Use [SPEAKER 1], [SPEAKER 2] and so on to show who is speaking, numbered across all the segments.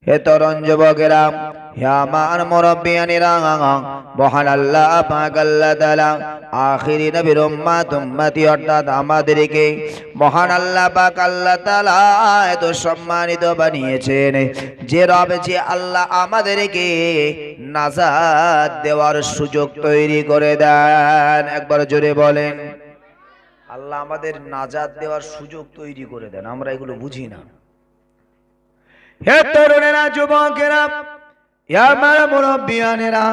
[SPEAKER 1] হে তরুণ যুবকেরা, হে আমার মুরব্বিয়ানেরা, মহান আল্লাহ পাক আল্লাহ তাআলা আখিরি নবীর উম্মতি অর্থাৎ আমাদেরকে মহান আল্লাহ পাক আল্লাহ তাআলা এত সম্মানিত বানিয়েছেন যে রব যে আল্লাহ আমাদেরকে নাজাত দেওয়ার সুযোগ তৈরি করে দেন। একবার জোরে বলেন, আল্লাহ আমাদের নাজাত দেওয়ার সুযোগ তৈরি করে দেন। আমরা এগুলো বুঝি না। হে তরুণেরা, যুবকেরা, হে আমার মুরব্বিয়ানেরা,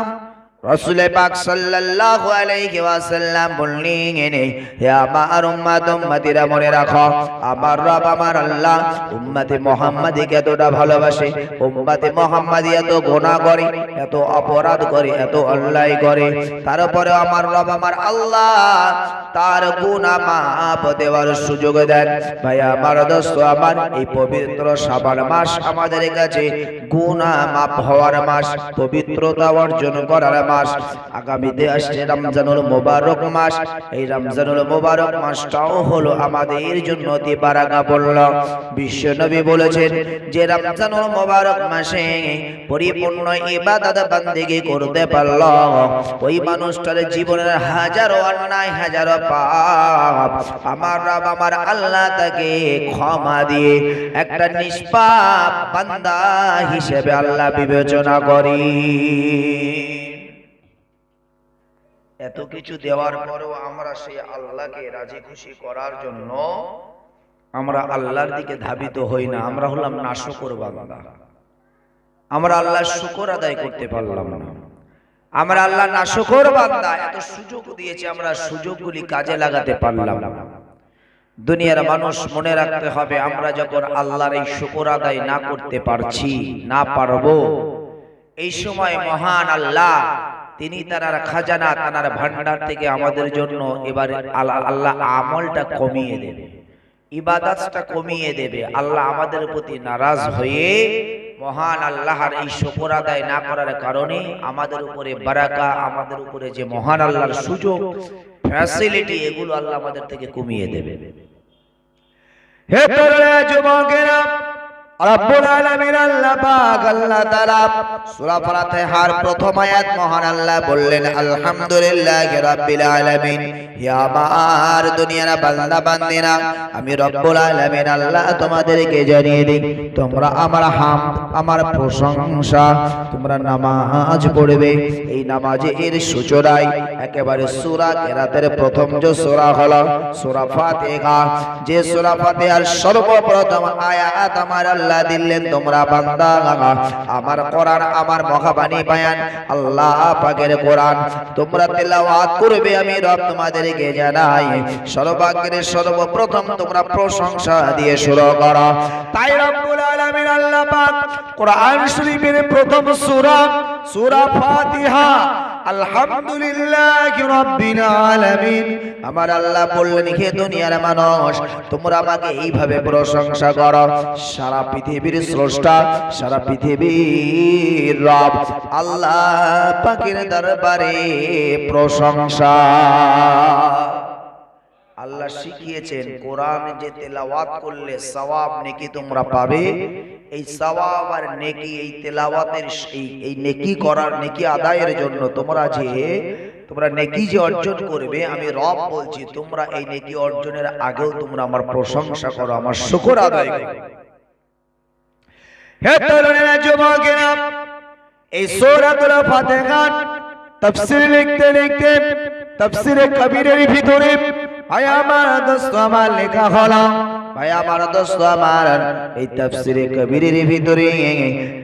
[SPEAKER 1] রাসূল পাক সাল্লাল্লাহু আলাইহি ওয়াসাল্লাম বললেন, হে আমার উম্মতিরা মনে রাখো, আমার রব আমার আল্লাহ উম্মতে মুহাম্মাদীকে এতটা ভালোবাসে, উম্মতে মুহাম্মাদী এত গুনাহ করে, এত অপরাধ করে, এত অন্যায় করে, তারপরে আমার রব আমার আল্লাহ তার গুনাহ মাফ দেওয়ার সুযোগ দেন। ভাই আমার দোস্ত আমার, এই পবিত্র শাবান মাস আমাদের কাছে গুনাহ মাফ হওয়ার মাস, পবিত্রতা অর্জন করার মাস। আগামীতে আসছে রমজানুল মুবারক মাস। এই রমজানুল মুবারক মাসটাও হলো আমাদের জন্য অতি বারাকাপূর্ণ। বিশ্ব নবী বলেছেন যে রমজানুল মুবারক মাসে পরিপূর্ণ ইবাদত বান্দেগি করতে পারল, ওই মানুষটার জীবনের হাজারো অন্যায়, হাজারো পাপ আমার রব আমার আল্লাহ তাকে ক্ষমা দিয়ে একটা নিষ্পাপ বান্দা হিসেবে আল্লাহ বিবেচনা করি। এত কিছু দেওয়ার পরেও আমরা সেই আল্লাহকে রাজি খুশি করার জন্য আমরা আল্লাহর দিকে ধাবিত হই না। আমরা হলাম নাশকর বান্দা। আমরা আল্লাহর শুকর আদায় করতে পারলাম না। আমরা আল্লাহ নাশকর বান্দা। এত সুযোগ দিয়েছে, আমরা সুযোগগুলি কাজে লাগাতে পারলাম না। দুনিয়ার মানুষ মনে রাখতে হবে, আমরা যখন আল্লাহর এই শুকর আদায় না করতে পারছি, না পারবো, এই সময় মহান আল্লাহ তিনি তার খাজানা, তার ভান্ডার থেকে আমাদের জন্য এবার আল্লাহ আমলটা কমিয়ে দেবে, ইবাদতটা কমিয়ে দেবে। আল্লাহ আমাদের প্রতি নারাজ হয়ে মহান আল্লাহর এই শুকর আদায় না করার কারণে আমাদের উপরে বারাকা, আমাদের উপরে যে মহান আল্লাহর সুযোগ, ফ্যাসিলিটি, এগুলো আল্লাহ আমাদের থেকে কমিয়ে দেবে। হে তরুণ যুবকেরা, রব্বুল আলামিন আল্লাহ পাক আল্লাহ তাআলা সূরা ফাতিহার প্রথম আয়াত মহান আল্লাহ বললেন, আলহামদুলিল্লাহি রাব্বিল আলামিন। হে আমার দুনিয়ার বান্দা বান্দিরা, আমি রব্বুল আলামিন আল্লাহ তোমাদেরকে জানিয়ে দিই, তোমরা আমার হামদ, আমার প্রশংসা, তোমরা নামাজ পড়বে। এই নামাজের সূচনায় একেবারে সূরা কেরাতের প্রথম যে সূরা হলো সূরা ফাতিহা, যে সূরা ফাতিহার সর্বপ্রথম আয়াত আমার আল্লাহ দিলেন, তোমরা বান্দা আমার কোরআন, আমার মহাবাণী বয়ান, আল্লাহ পাকের কোরআন তোমরা তেলাওয়াত করবে। আমি রব তোমাদেরকে জানাই, সর্বাগ্রে সর্বপ্রথম তোমরা প্রশংসা দিয়ে শুরু করো। তাই রব্বুল আলামিন আল্লাহ পাক কোরআন শরীফের প্রথম সূরা, সূরা ফাতিহা, আলহামদুলিল্লাহি রাব্বিল আলামিন, আমার আল্লাহ বললেন, হে দুনিয়ার মানুষ, তোমরা আমাকে এইভাবে প্রশংসা করো। সারা পৃথিবীর স্রষ্টা, সারা পৃথিবীর রব আল্লাহ পাকের দরবারে প্রশংসা। আল্লাহ শিখিয়েছেন, কোরআন যে তেলাওয়াত করলে সওয়াব নেকি তোমরা পাবে। এই সওয়াব আর নেকি, এই তেলাওয়াতের এই নেকি করার, নেকি আদায়ের জন্য তোমরা নেকি যে অর্জন করবে, আমি রব বলছি, তোমরা এই নেকি অর্জনের আগেও তোমরা আমার প্রশংসা করো, আমার শুকর আদায় করো। হে তরুণেরা যুবকেরা, এই সূরাতুল ফাতিহা তাফসীর লিখতে লিখতে তাফসীরে কবিরের ভিতরে ভাই আমার দোস্ত আমার লেখা হলো, ভাই আমার দোস্ত আমার, এই তাফসীরে কবিরের ভিতরে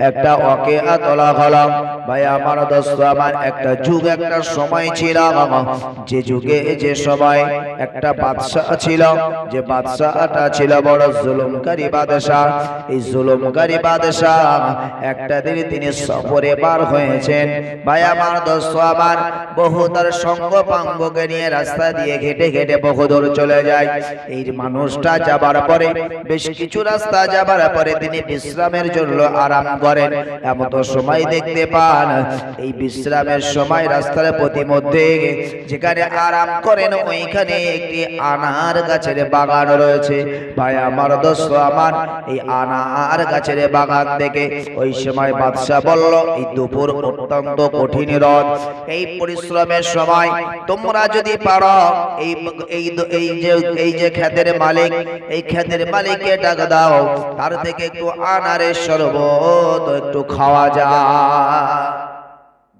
[SPEAKER 1] একটা ওয়াকিয়া তোলা হলো। ভাই আমার দোস্ত আমার, একটা যুগ, একটা সময় ছিল, যে যুগে যে সময় একটা বাদশা ছিল, যে বাদশাটা ছিল বড় জুলুমকারী বাদশা। এই জুলুমকারী বাদশা একটা দিন তিনি সফরে বার হয়েছেন। ভাই আমার দোস্ত আমার, বহু তার সঙ্গ পাঙ্গকে নিয়ে রাস্তা দিয়ে ঘেটে ঘেটে বহুদূর চলে যায়। এই মানুষটা যাবার পরে বেশ কিছু রাস্তা যাবার পরে তিনি বিশ্রামের জন্য আরাম করেন। এমন সময় দেখতে পান এই বিশ্রামের সময় রাস্তার প্রতিমধ্যে যেখানে আরাম করেন ওইখানে একটি আনার গাছের বাগান রয়েছে। ভাই আমার দোস্ত আমার, এই আনার গাছের বাগান থেকে ওই সময় বাদশা বলল, এই দুপুর অত্যন্ত কঠিন রোদ, এই পরিশ্রমের সময় তোমরা যদি পারো এই যে ক্ষেতের মালিক, এই ক্ষেতের মালিককে ডাক দাও, তার থেকে একটু আনারের শরবত একটু খাওয়া যায়।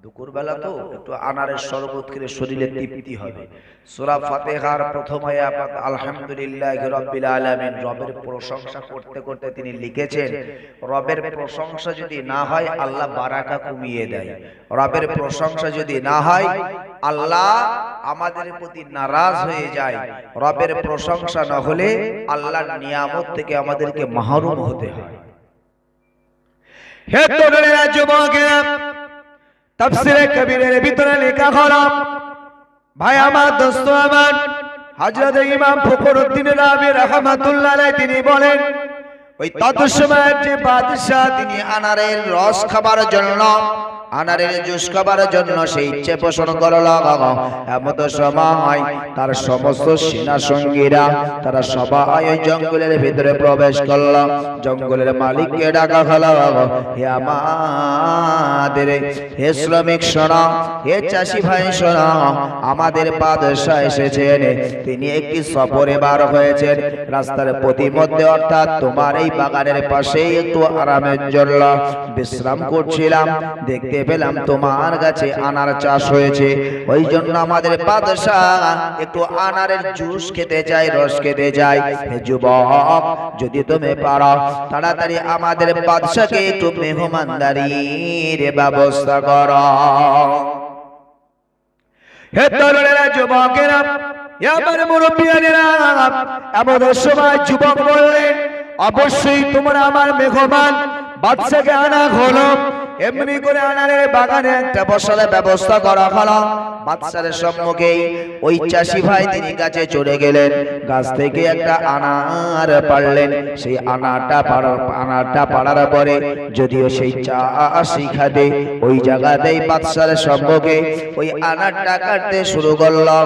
[SPEAKER 1] দুপুরবেলা তো একটু আনারের শরবত খেলে শরীরে তৃপ্তি হবে। সূরা ফাতিহার প্রথম আয়াত আলহামদুলিল্লাহি রাব্বিল আলামিন, রবের প্রশংসা করতে করতে তিনি লিখেছেন, রবের প্রশংসা যদি না হয় আল্লাহ বারাকা কমিয়ে দেয়। রবের প্রশংসা যদি না হয় আল্লাহ আমাদের প্রতি নারাজ হয়ে যায়। রবের প্রশংসা না হলে আল্লাহর নিয়ামত থেকে আমাদেরকে মাহরুম হতে হয়। হে তরুণেরা, যুবকেরা, তাফসীরে কবিরের ভিতরে লেখা হলো, ভাই আমার দোস্ত আমার, হযরত ইমাম ফখরুদ্দিন রাবি রাহমাতুল্লাহ আলাইহি তিনি বলেন, ওই তৎসময়ের যে বাদশা তিনি আনারের রস খাবার জন্য, আনারের জুস খাবার জন্য সেই ইচ্ছে পোষণ করল। এমন সময় তার সমস্ত সেনা সঙ্গীরা তারা সবাই ওই জঙ্গলের ভিতরে প্রবেশ করল। জঙ্গলের মালিককে ডাকা হলো, হে আমাদের, হে শ্রমিক শোনো, হে চাষি ভাই শোনো, আমাদের বাদশা এসেছেন, তিনি একটি সফরে বার হয়েছেন। রাস্তার প্রতিমধ্যে অর্থাৎ তোমার এই বাগানের পাশেই একটু আরামের জন্য বিশ্রাম করছিলাম, দেখতে পেলাম তোমার কাছে আনার চাষ হয়েছে, ওই জন্য আমাদের বাদশা একটু আনারের জুস খেতে চাই, রস খেতে চাই। হে যুবক, যদি তুমি পারো তাড়াতাড়ি আমাদের বাদশাকে একটু মেহমানদারির ব্যবস্থা করো। হে তরুণেরা, যুবকেরা, আমার মুরব্বিয়ানেরা, এমন সময় যুবক বললেন, অবশ্যই তোমরা আমার মেহমান, বাদশাকে আনা হলো। এমনি করে আনারের বাগানে একটা বসার ব্যবস্থা করা হলো। বাদশার সম্মুখে ওই চাষি ভাই তিনি গাছে চড়ে গেলেন, গাছ থেকে একটা আনার পাড়লেন। সেই আনারটা পাড়ার পরে যদিও সেই চাষি খাতে ওই জায়গাতেই বাদশার সম্মুখে ওই আনারটা কাটতে শুরু করলো।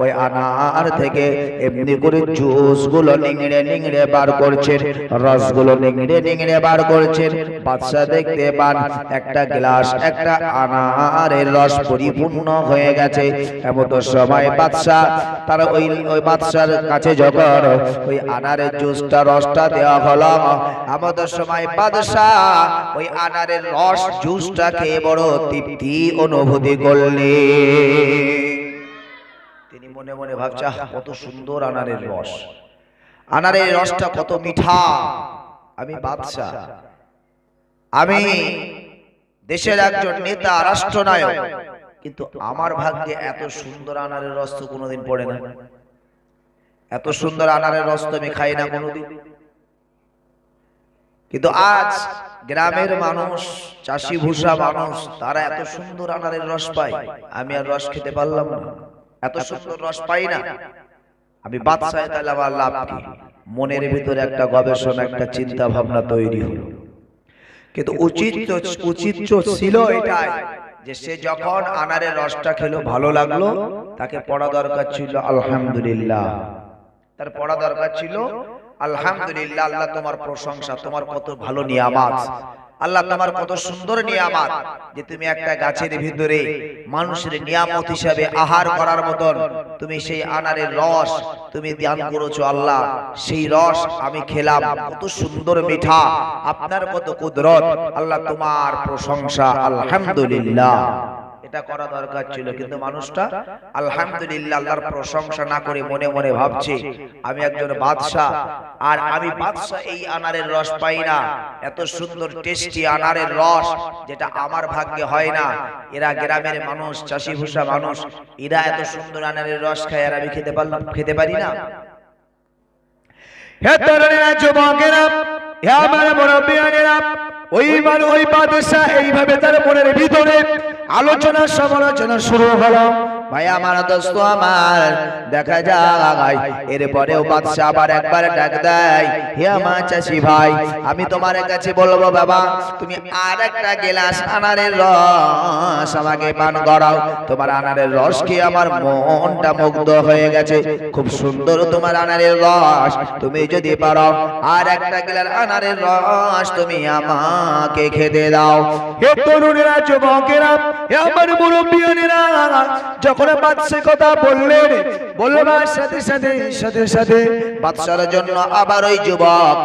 [SPEAKER 1] ওই আনার থেকে এমনি করে জুসগুলো নিংড়ে নিংড়ে বার করছেন, রসগুলো নিংড়ে নিংড়ে বার করছেন। বাদশা দেখতে পান একটা গ্লাস একটা আনারের রস পরিপূর্ণ হয়ে গেছে। এমন সময় বাদশা তার ওই বাদশার কাছে যখন ওই আনারের জুসটা রসটা দেওয়া হলো, এমন সময় বাদশা ওই আনারের রস জুসটা খেয়ে বড় তৃপ্তি অনুভূতি করলে। তিনি মনে মনে ভাবছে, কত সুন্দর আনারের রস, আনারের রসটা কত মিঠা। আমি বাদশা, আমি দেশের একজন নেতা, রাষ্ট্রনায়ক, কিন্তু আমার ভাগ্যে এত সুন্দর আনারের রস তো কোনোদিন পড়ে না। এত সুন্দর আনারের রস তো আমি খাই না কোনোদিন। কিন্তু আজ গ্রামের মানুষ, চাষি ভুষা মানুষ, তারা এত সুন্দর আনারের রস পায়, আমি আর রস খেতে পারলাম না, এত সুন্দর রস পাই না। আমি বাদশা, তাহলে আমার লাভ কি? মনের ভিতরে একটা গবেষণা, একটা চিন্তা ভাবনা তৈরি হলো। কিন্তু উচিত ছিল এটাই যে সে যখন আনারের রসটা খেলো, ভালো লাগলো, তাকে পড়া দরকার ছিল আলহামদুলিল্লাহ। তার পড়া দরকার ছিল আলহামদুলিল্লাহ, আল্লাহ তোমার প্রশংসা, তোমার কত ভালো নিয়ামত, আল্লাহ তোমার কত সুন্দর নিয়ামত যে তুমি একটা গাছের ভিতরে মানুষের নিয়ামত হিসাবে আহার করার মতন তুমি সেই আনারের রস তুমি দান করেছো। আল্লাহ, সেই রস আমি খেলাম, কত সুন্দর মিঠা, আপনার কত কুদরত, আল্লাহ তোমার প্রশংসা, আলহামদুলিল্লাহ। এটা করা দরকার ছিল। কিন্তু মানুষটা আলহামদুলিল্লাহ আল্লাহর প্রশংসা না করে মনে মনে ভাবছে, আমি একজন বাদশা, আর আমি বাদশা এই আনারের রস পাই না, এত সুন্দর টেস্টি আনারের রস যেটা আমার ভাগ্যে হয় না। এরা গ্রামের মানুষ, চাষি ভুষা মানুষ, এরা এত সুন্দর আনারের রস খায়, আর আমি খেতে পারি না। হে তরুণেরা, যুবকেরা, হে আমার মুরব্বিয়ানেরা, ওই বাদশা এইভাবে তার মনের ভিতরে আলোচনা সমালোচনা শুরু হলো। ভাই আমার দোস্ত আমার দেখা যায় এরপরেও বাদশা আবার একবার ডাক দেয়, হে আমার চাষি ভাই, আমি তোমার কাছে বলবো বাবা, তুমি আর একটা গ্লাস আনারের রস আমাকে পান করাও। তোমার আনারের রস খেয়ে আমার মনটা মুগ্ধ হয়ে গেছে, খুব সুন্দর তোমার আনারের রস, তুমি যদি পারো আর একটা গ্লাস আনারের রস তুমি আমাকে খেতে দাও। হে তরুণেরা, যুবকেরা, হে আমার মুরব্বিয়ানেরা, যখন বাদশা কথা বললেন, বলবার সাথে সাথে বাদশার জন্য আবার ওই যুবক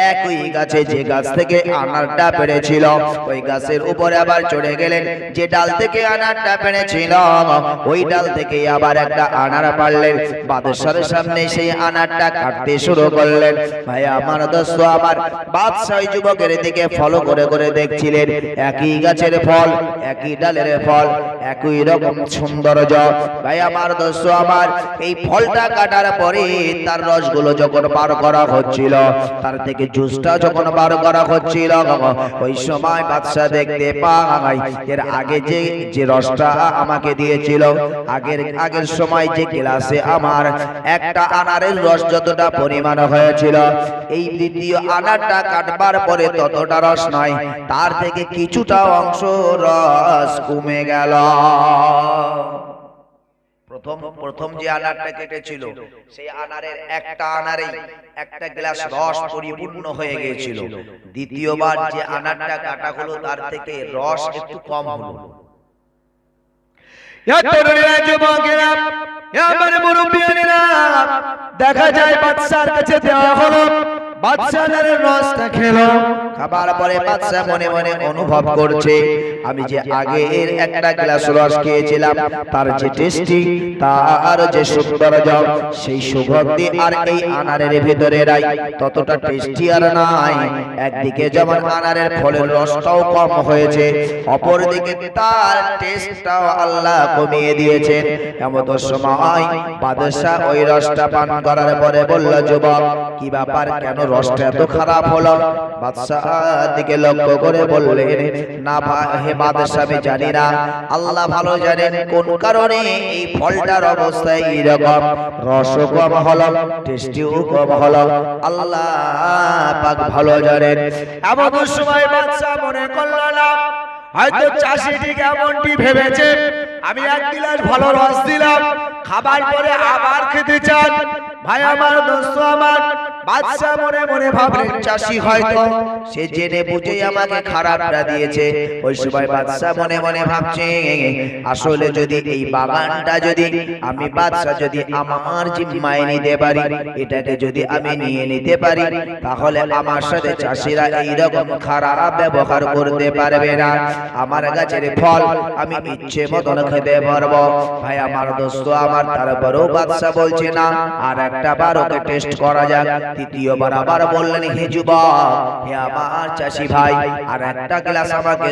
[SPEAKER 1] একই গাছে, যে গাছ থেকে আনারটা পেড়েছিল, ওই গাছের উপরে আবার চড়ে গেলেন। যে ডাল থেকে আনারটা পেড়েছিল ওই ডাল থেকে আবার একটা আনার পারলেন। বাদশার সামনে সেই আনারটা কাটতে শুরু করলেন। ভাই আমার দোস্ত আমার, বাদশা ওই যুবকের দিকে ফলো করে করে দেখছিলেন। একই গাছের ফল, একই ডালের ফল, একই রকম সৌন্দর্য। ভাই আমার দোস্ত আমার, এই ফলটা কাটার পরে তার রসগুলো যখন বার করা হচ্ছিল, তার থেকে জুসটা যখন বার করা হচ্ছিল, ওই সময় বাদশা দেখতে পায় এর আগে যে রসটা আমাকে দিয়েছিল, আগের সময় যে গ্লাসে আমার একটা আনারের রস যতটা পরিমাণ হয়েছিল, এই দ্বিতীয় আনারটা কাটবার পরে ততটা রস নয়, তার থেকে কিছুটা অংশ রস কমে গেল। প্রথম যে আনারটা কেটেছিল সেই আনারের একটা আনারেই একটা গ্লাস রস পরিপূর্ণ হয়ে গিয়েছিল। দ্বিতীয়বার যে আনারটা কাটা হলো তার থেকে রস একটু কম হলো। দেখা যায় বাদশার কাছে দেওয়া হলো, বাদশা রসটা খেলো, খাবার পরে বাদশা মনে মনে অনুভব করছে, আমি যে আগে এর একটা গ্লাস রস খেয়েছিলাম তার যে টেস্টি, তার যে সৌন্দর্য, সেই সুগন্ধি আর এই আনারের ভিতরে নাই, ততটা টেস্টি আর নাই। একদিকে যেমন আনারের ফলের রসটাও কম হয়েছে, অপরদিকে তার টেস্টটাও আল্লাহ কমিয়ে দিয়েছেন। এমন সময় বাদশা ওই রসটা পান করার পরে বলল, যুবক কি ব্যাপার, কেন রসটা এত খারাপ হলো? বাদশা দিকে লক্ষ্য করে বললেন, না হে বাদশা, আমি জানি না, আল্লাহ ভালো জানেন কোন কারণে এই ফলটার অবস্থা এইরকম, রসও কম হলো, টেস্টিও কম হলো, আল্লাহ পাক ভালো জানেন। এমন সময় বাদশা মনে করল না, হয়তো চাষি ঠিক এমনটি ভেবেছে, আমি এক গ্লাস ভালো রস দিলাম, খাবার পরে আবার খেতে চান। ভাই আমার দোস্ত আমার, বাদশা মনে মনে ভাবলেন চাষি হয়তো সে জেনে বুঝে আমাকে খারাপটা দিয়েছে। ওই সময় বাদশা মনে মনে ভাবছে, আসলে যদি এই বাগানটা যদি আমি বাদশা যদি আমার জিম্মায় নিতে পারি, এটাকে যদি আমি নিয়ে নিতে পারি, তাহলে আমার সাথে চাষিরা এইরকম খারাপ ব্যবহার করতে পারবে না। আমার গাছের ফল আমি ইচ্ছে মতন খেতে পারবো। ভাই আমার দোস্ত আমার, তারপরেও বাদশা বলছে না, আর একটা বার ওকে টেস্ট করা যাক। তৃতীয়বার আবার বললেন, হে যুবক, হে আমার চাষি ভাই, আর একটা গ্লাস আমাকে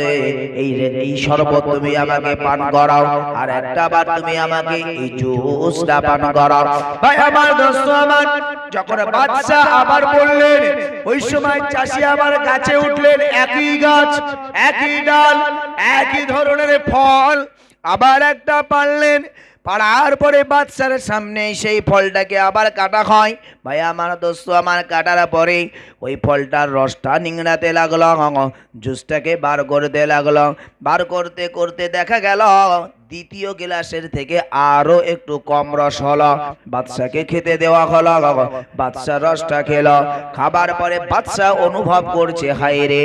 [SPEAKER 1] এই শরবত তুমি আমাকে পান করাও, আর একটা বার তুমি আমাকে এই জুসটা পান করাও। ভাই আমার দোস্ত আমার, যখন বাদশা আবার বললেন, ওই সময় চাষি আবার গাছে উঠলেন, একই গাছ, একই ডাল, একই ধরনের ফল, আবার একটা পারলেন। পাড়ার পরে বাদশার সামনে সেই ফলটাকে আবার কাটা হয়। ভাই আমার দোস্ত আমার, কাটার পরে ওই ফলটার রসটা নিংড়াতে লাগলো, জুসটাকে বার করতে লাগলো। বার করতে করতে দেখা গেল দ্বিতীয় গ্লাসের থেকে আরো একটু কম রস হলো। বাদশাকে খেতে দেওয়া হলো, বাদশা রসটা খেলো। খাবার পরে বাদশা অনুভব করছে, হায় রে,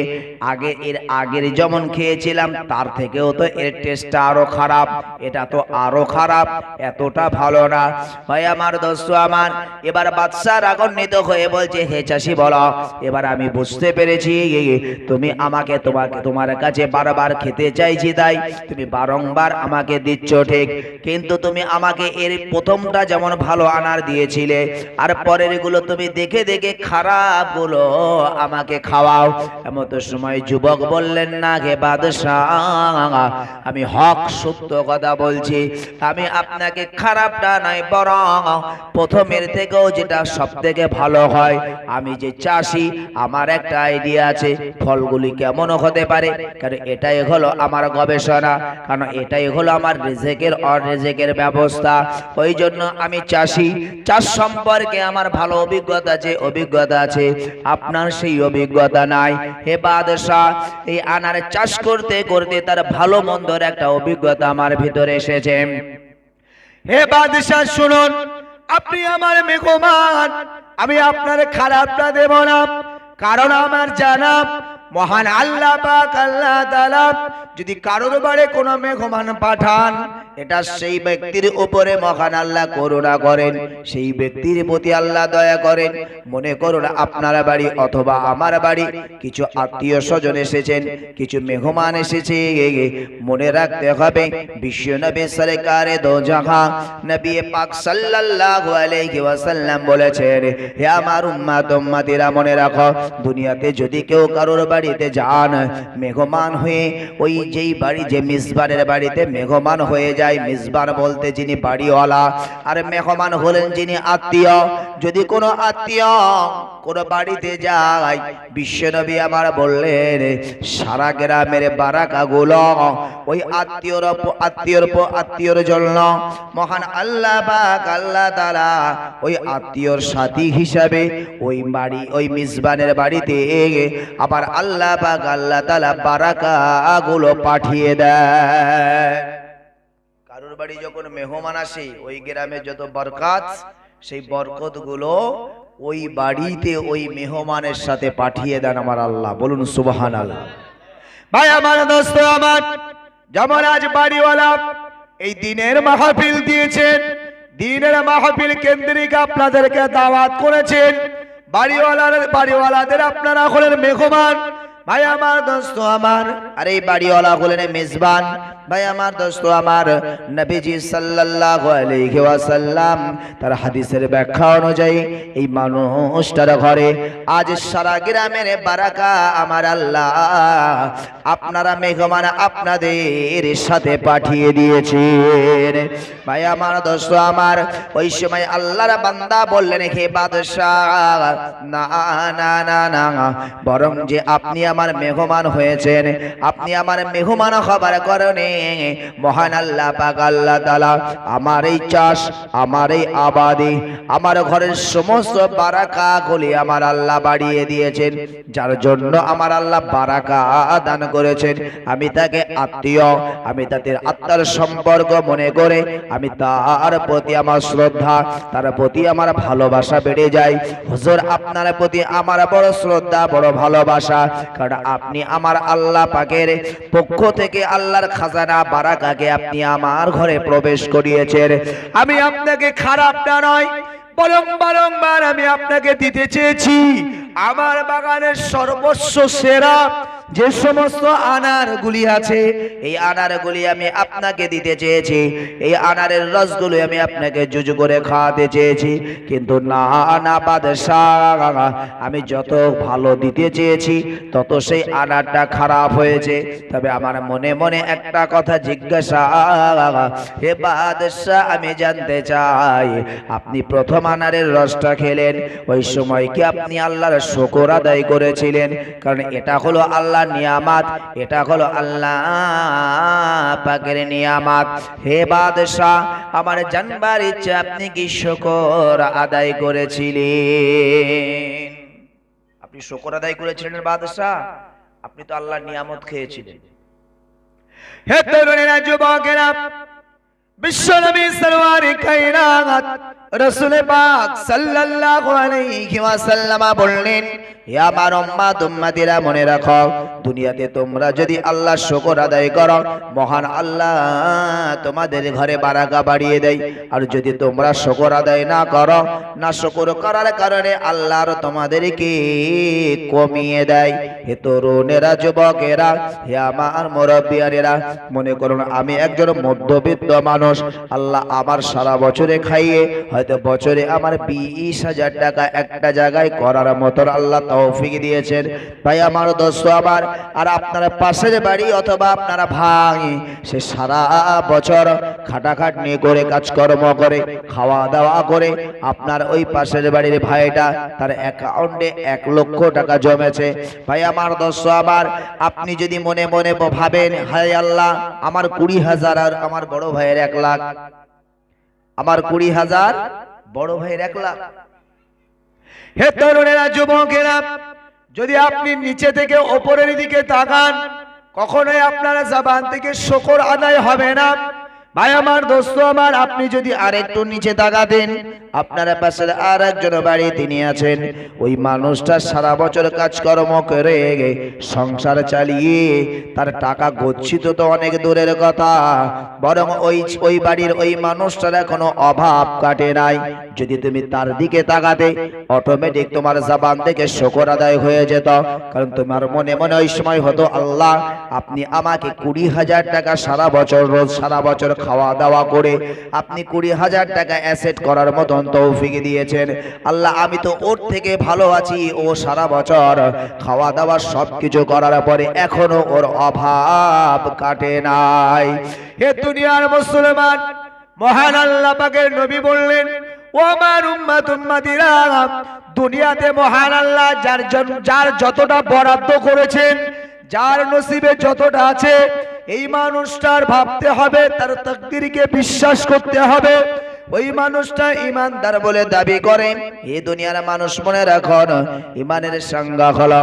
[SPEAKER 1] আগের যেমন খেয়েছিলাম তার থেকেও তো এর টেস্টটা আরো খারাপ, এটা তো আরো খারাপ, এতটা ভালো না। ভাই আমার দোস্ত আমার, এবার বাদশা রাগান্বিত হয়ে বলছে, হে চাষি বলো, এবার আমি বুঝতে পেরেছি তুমি আমাকে তোমার কাছে বারবার খেতে চাইছি, তাই তুমি বারংবার আমাকে দিচ্ছ ঠিক, কিন্তু তুমি আমাকে এর প্রথমটা যেমন ভালো আনার দিয়েছিলে, আর পরের গুলো তুমি দেখে দেখে খারাপ গুলো আমাকে খাওয়াও। এমন সময় যুবক বললেন, না হে বাদশাহ, আমি হক সত্য কথা বলছি, আমি আপনাকে খারাপটা নয়, বরং প্রথমের থেকেও যেটা সব থেকে ভালো হয়, আমি যে চাষি, আমার একটা আইডিয়া আছে ফলগুলি কেমন হতে পারে, কারণ এটাই হলো আমার গবেষণা, কারণ এটাই হলো আমার রিজিকের অরিজিকের ব্যবস্থা। ওই জন্য আমি চাষি, চাষ সম্পর্কে আমার ভালো অভিজ্ঞতা আছে, অভিজ্ঞতা আছে, আপনার সেই অভিজ্ঞতা নাই। হে বাদশাহ, এই আনার চাষ করতে করতে তার ভালো মন্দর একটা অভিজ্ঞতা আমার ভিতরে এসেছে।
[SPEAKER 2] হে বাদশাহ শুনুন, আপনি আমার মেহমান, আমি আপনার খারাপটা দেব না, কারণ আমার জানা মহান আল্লাহ পাক আল্লাহ তাআলা যদি কারোর বাড়ি কোনো মেহমান পাঠান,
[SPEAKER 1] এটা সেই ব্যক্তির উপরে মহান আল্লাহ করুণা করেন, সেই ব্যক্তির প্রতি আল্লাহ দয়া করেন। মনে করুন আপনার বাড়ি অথবা আমার বাড়ি কিছু আত্মীয় স্বজন এসেছেন, কিছু মেহমান এসেছে, মনে রাখতে হবে বিশ্ব নবী সরকারে দো জাহান নবী পাক সাল্লাল্লাহু আলাইহি ওয়াসাল্লাম বলেছেন, হে আমার উম্মত উম্মতিরা মনে রাখো, দুনিয়াতে যদি কেউ কারোর বাড়িতে যান মেহমান হয়ে, ওই যেই বাড়ি যে মিসবানের বাড়িতে মেহমান হয়ে যায়, মিসবান বলতে যিনি বাড়িওয়ালা, আর মেহমান হলেন যিনি আত্মীয়। যদি কোনো আত্মীয় কোনো বাড়িতে যায়, বিশ্বনবী আমার বললেন সারা গ্রামের বারাকাগুলো ওই আত্মীয়র জন্য মহান আল্লাহ পাক আল্লাহ তাআলা ওই আত্মীয়র সাথী হিসাবে ওই বাড়ি ওই মিসবানের বাড়িতে আবার আল্লাহ পাক আল্লাহ তাআলা বারাকাগুলো পাঠিয়ে দেয়। কারোর বাড়ি যখন মেহমান আসে, ওই গ্রামে যত বরকত, সেই বরকত গুলো ওই বাড়িতে ওই মেহমানের সাথে পাঠিয়ে দেন আমার আল্লাহ। বলুন সুবহানাল্লাহ।
[SPEAKER 2] ভাই আমার, দোস্ত আমার, যেমন আজ বাড়িওয়ালা এই দিনের মাহফিল দিয়েছেন, দিনের মাহফিল কেন্দ্রিক আপনাদেরকে দাওয়াত করেছেন, বাড়িওয়ালাদের আপনারা হলেন মেহমান। ভাই আমার, দোস্ত আমার,
[SPEAKER 1] আর এই বাড়িওয়ালা হলেন মেজবান। ভাই আমার, দোস্ত আমার, নবীজি সাল্লাল্লাহু আলাইহি ওয়াসাল্লাম তার হাদিসের ব্যাখ্যা অনুযায়ী এই মানুষটার ঘরে আজ সারা গ্রামের বারাকা আমার আল্লাহ আপনারা মেহমান আপনাদের সাথে পাঠিয়ে দিয়েছেন। ভাই আমার, দোস্ত আমার, ওই সময় আল্লাহর বান্দা বললেন, হে বাদশাহ, না না না না, বরং যে আপনি আমার মেহমান হয়েছেন, আপনি আমার মেহমান হবার কারণে মহান আল্লাহ পাক আল্লাহ তাআলা আমার এই চাষ, আমার এই আবাদি, আমার ঘরের সমস্ত বারাকাগুলি আমার আল্লাহ বাড়িয়ে দিয়েছেন, যার জন্য আমার আল্লাহ বারাকা দান করেছেন। আমি তাকে আত্মীয়, আমি তাদের আত্মার সম্পর্ক মনে করে আমি তার প্রতি আমার শ্রদ্ধা, তার প্রতি আমার ভালোবাসা বেড়ে যায়। হুজুর, আপনার প্রতি আমার বড় শ্রদ্ধা, বড় ভালোবাসা, কারণ আপনি আমার আল্লাহ পাকের পক্ষ থেকে আল্লাহর খাজানা বারাকাকে আপনি আমার ঘরে প্রবেশ করিয়েছেন।
[SPEAKER 2] আমি আপনাকে খারাপটা নয়, বারংবার আমি আপনাকে দিতে চেয়েছি আমার বাগানের সর্বস্ব সেরা যে সমস্ত আনারগুলি আছে,
[SPEAKER 1] এই আনারগুলি আমি আপনাকে দিতে চেয়েছি, এই আনারের রসগুলো আমি আপনাকে জুজু করে খাওয়াতে চেয়েছি, কিন্তু না না বাদশাহ, আমি যত ভালো দিতে চেয়েছি তত সেই আনারটা খারাপ হয়েছে। তবে আমার মনে মনে একটা কথা জিজ্ঞাসা, হে বাদশাহ, আমি জানতে চাই, আপনি প্রথম আনারের রসটা খেলেন, ওই সময় কি আপনি আল্লাহর শুকর আদায় করেছিলেন? কারণ এটা হলো আল্লাহ নিয়ামত, এটা হলো আল্লাহ পাকের নিয়ামত। হে বাদশাহ, আমার জানবার ইচ্ছা, আপনি কি শুকর আদায় করেছিলেন? আপনি শুকর আদায় করেছিলেন বাদশাহ? আপনি তো আল্লাহর নিয়ামত খেয়েছিলেন।
[SPEAKER 2] হে তরুণেরা, যুবকেরা, বিশ্বনবী সরওয়ারে কায়নাত রাসূল পাক সাল্লাল্লাহু আলাইহি ওয়াসাল্লাম বললেন, হে আমার উম্মত উম্মতিরা, মনে রাখো, দুনিয়াতে তোমরা যদি আল্লাহর শুকর আদায় করো, মহান আল্লাহ তোমাদের ঘরে বারাকা বাড়িয়ে দেয়। আর যদি তোমরা শুকর আদায় না করো, না শুকর করার কারণে আল্লাহর তোমাদেরকে কমিয়ে দেয়। হে তরুণেরা, যুবকেরা, হে আমার মুরব্বিয়ানেরা, মনে করুন আমি একজন মধ্যবিত্ত মানুষ, মানুষ, আল্লাহ আমার সারা বছরে খাইয়ে হয়তো বছরে আমার 20,000 টাকা একটা জায়গায় করার মতন আল্লাহ তৌফিক দিয়েছেন। ভাই আমার দোস্ত আমার, আর আপনারা পাশের বাড়ি অথবা আপনারা ভাই সে সারা বছর খাটাখাটনি করে কাজকর্ম করে খাওয়া দাওয়া করে আপনার ওই পাশের বাড়ির ভাইটা তার অ্যাকাউন্টে 1 লক্ষ টাকা জমেছে। ভাই আমার দোস্ত আমার, আপনি যদি মনে মনে ভাবেন হায় আল্লাহ আমার 20,000 আর আমার বড় ভাইয়ের 1 লাখ, আমার 20,000 বড় ভাইয়ের 1 লাখ। হে তরুণেরা, যুবকেরা, যদি আপনি নিচে থেকে উপরের দিকে তাকান কখনোই আপনার জবান থেকে শুকর আদায় হবে না। ভাই আমার দোস্ত আমার, আপনি যদি আরেকটু নিচে তাকাতেন আপনার পাশে আর একজন বাড়ি তিনি আছেন, ওই মানুষটা সারা বছর কাজকর্ম করে সংসার চালিয়ে তার টাকা গচ্ছিত তো অনেক দূরের কথা, বরং ওই বাড়ির ওই মানুষটার এখনো অভাব কাটে নাই। যদি তুমি তার দিকে তাকাতে অটোমেটিক তোমার জবান থেকে শুকর আদায় হয়ে যেত, কারণ তোমার মনে মনে ওই সময় হতো আল্লাহ আপনি আমাকে 20,000 টাকা সারা বছর রোজ সারা বছর খাওয়া দাওয়া করে আপনি 20,000 টাকা অ্যাসেট করার মতন তৌফিক দিয়েছেন। আল্লাহ আমি তো ওর থেকে ভালো আছি, ও সারা বছর খাওয়া দাওয়া সবকিছু করার পরে এখনো ওর অভাব কাটে নাই। হে দুনিয়ার মুসলমান, মহান আল্লাহ পাকের নবী বললেন ও আমার উম্মত উম্মতিরা, দুনিয়াতে মহান আল্লাহ যার যতটা বরাদ্দ করেছেন, যার নসিবে যতটা আছে, এই মানুষটার ভাবতে হবে, তার তাকদীরকে বিশ্বাস করতে হবে। ওই মানুষটা ইমানদার বলে দাবি করে। এই দুনিয়ার মানুষ মনে রাখুন, ইমানের সংজ্ঞা হলো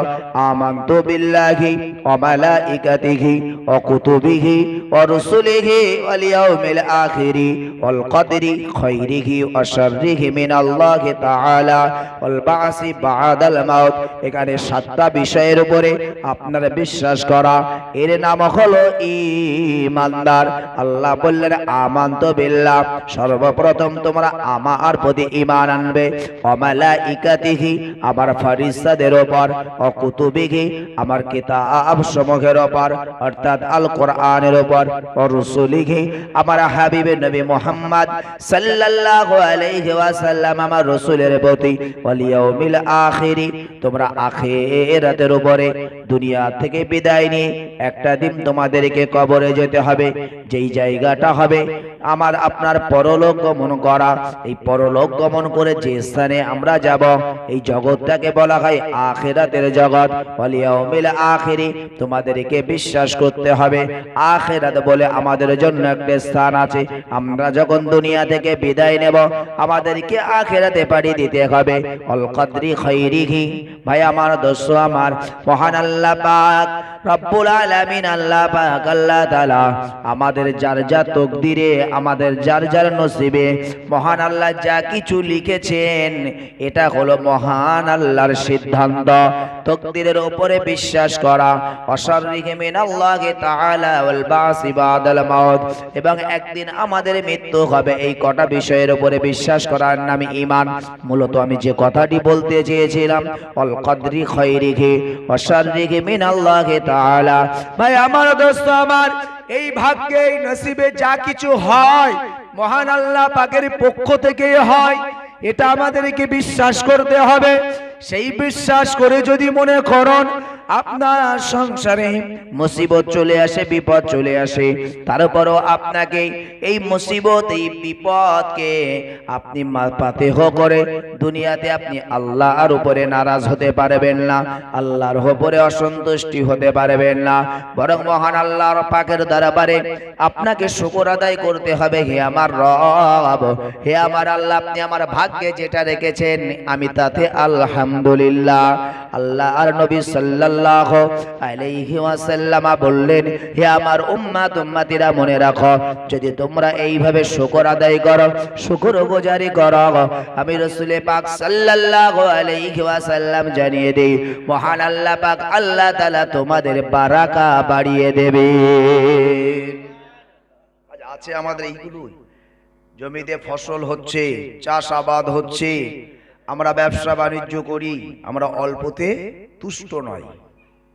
[SPEAKER 2] আমানতু বিল্লাহি ওয়া মালাইকাতিহি ওয়া কুতুবিহি ওয়া রুসুলিহি ওয়াল ইয়াউমিল আখিরি ওয়াল কদরি খাইরিহি ওয়া শাররিহি মিনাল্লাহি তাআলা ওয়াল বা'সি বা'দাল মাউত। এখানে 7টা বিষয়ের উপরে আপনার বিশ্বাস করা, এর নাম হলো ঈমানদার। আল্লাহ বললেন আমানতু বিল্লাহ, সর্বপ্রথম তোমরা আমার প্রতি ঈমান আনবে, ওয়া মালাইকাতিহি আমার ফেরেশতাদের উপর, ওয়া কুতুবিহি আমার কিতাব সমূহের উপর অর্থাৎ আল কোরআনের উপর, ওয়া রুসুলিহি আমার হাবিবে নবী মুহাম্মদ সাল্লাল্লাহু আলাইহি ওয়াসাল্লাম আমার রাসূলের প্রতি, ওয়াল ইয়াউমিল আখিরি তোমরা আখিরাতের উপরে। দুনিয়া থেকে বিদায় নিয়ে একটা দিন তোমাদেরকে কবরে যেতে হবে, যেই জায়গাটা হবে আমার আপনার পরলোক গমন করা। এই পরলোক গমন করে যে স্থানে আমরা যাব এই জগৎটাকে বলা হয় আখিরাতের জগৎ। ওয়াল ইয়াউমিল আখিরি তোমাদেরকে বিশ্বাস করতে হবে আখিরাত বলে আমাদের জন্য একটা স্থান আছে। আমরা যখন দুনিয়া থেকে বিদায় নেব আমাদেরকে আখিরাতে পাড়ি দিতে হবে। অল কদরি খাইরিহি, ভাই আমার দোস্ত আমার, মহান আল্লাহ পাক রব্বুল আলামিন আল্লাহ পাক আল্লাহ তাআলা আমাদের যার যা তকদিরে, আমাদের যার যার নসিবে মহান আল্লাহ যা কিছু লিখেছেন এটা হলো মহান আল্লাহর সিদ্ধান্ত। তকদিরের উপরে বিশ্বাস করা, অশাররিহি মিনাল্লাহি তাআলা ওয়াল বা'সি বা'দাল মাউত, এবং একদিন আমাদের মৃত্যু হবে, এই কটা বিষয়ের উপরে বিশ্বাস করার নামই ঈমান। মূলত আমি যে কথাটি বলতে চেয়েছিলাম অল কদরি খাইরিহি অশাররিহি মিনাল্লাহি তাআলা। ভাই আমার দোস্ত আমার, এই ভাগ্যে এই নসিবে যা কিছু হয় মহান আল্লাহ পাকের পক্ষ থেকেই হয়, এটা আমাদেরকে বিশ্বাস করতে হবে। সেই বিশ্বাস করে যদি মনে করুন আপনার সংসারে মুসিবত চলে আসে, বিপদ চলে আসে, তারপরও আপনাকে এই মুসিবত এই বিপদকে আপনি ফাতেহ করে দুনিয়াতে আপনি আল্লাহর উপরে নারাজ হতে পারবেন না, আল্লাহর উপরে অসন্তুষ্টি হতে পারবেন না, বরং মহান আল্লাহর পাকের দরবারে আপনাকে শুকর আদায় করতে হবে। হে আমার রব, হে আমার আল্লাহ, আপনি আমার ভাগ্যে যেটা রেখেছেন আমি তাতে আলহামদুলিল্লাহ। আল্লাহ আর নবী সাল্লাল্লাহু আলাইহি ওয়াসাল্লাম বললেন, হে আমার উম্মত উম্মতিরা মনে রাখো, যদি তোমরা এইভাবে শুকর আদায় করো, শুকরগুজারি করো, আমি রাসূল পাক সাল্লাল্লাহু আলাইহি ওয়াসাল্লাম জানিয়ে দেই মহান আল্লাহ পাক আল্লাহ তাআলা তোমাদের বারাকা বাড়িয়ে দেবে। আজ আছে আমাদের এইগুলো, জমিতে ফসল হচ্ছে, চাষাবাদ হচ্ছে, আমরা ব্যবসা বাণিজ্য করি, আমরা অল্পতে তুষ্ট নয়,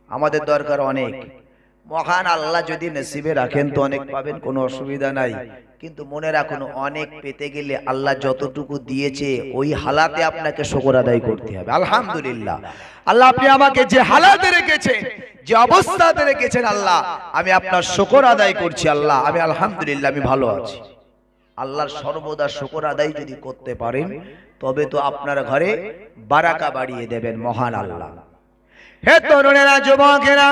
[SPEAKER 2] আমাদের দরকার অনেক।
[SPEAKER 1] মহান আল্লাহ যদি নসিবে রাখেন তো অনেক পাবেন, কোনো অসুবিধা নাই। কিন্তু মনে রাখুন, অনেক পেতে গেলে আল্লাহ যতটুকু দিয়েছে ওই হালাতে আপনাকে শুকর আদায় করতে হবে। আলহামদুলিল্লাহ,
[SPEAKER 2] আল্লাহ আপনি আমাকে যে হালাতে রেখেছেন, যে অবস্থাতে রেখেছেন, আল্লাহ আমি আপনার শুকর আদায় করছি। আল্লাহ আমি আলহামদুলিল্লাহ আমি ভালো আছি।
[SPEAKER 1] আল্লাহর সর্বদা শুকর আদায় যদি করতে পারেন তবে তো আপনার ঘরে বারাকা বাড়িয়ে দেবেন মহান আল্লাহ।
[SPEAKER 2] হে তরুণেরা, যুবকেরা,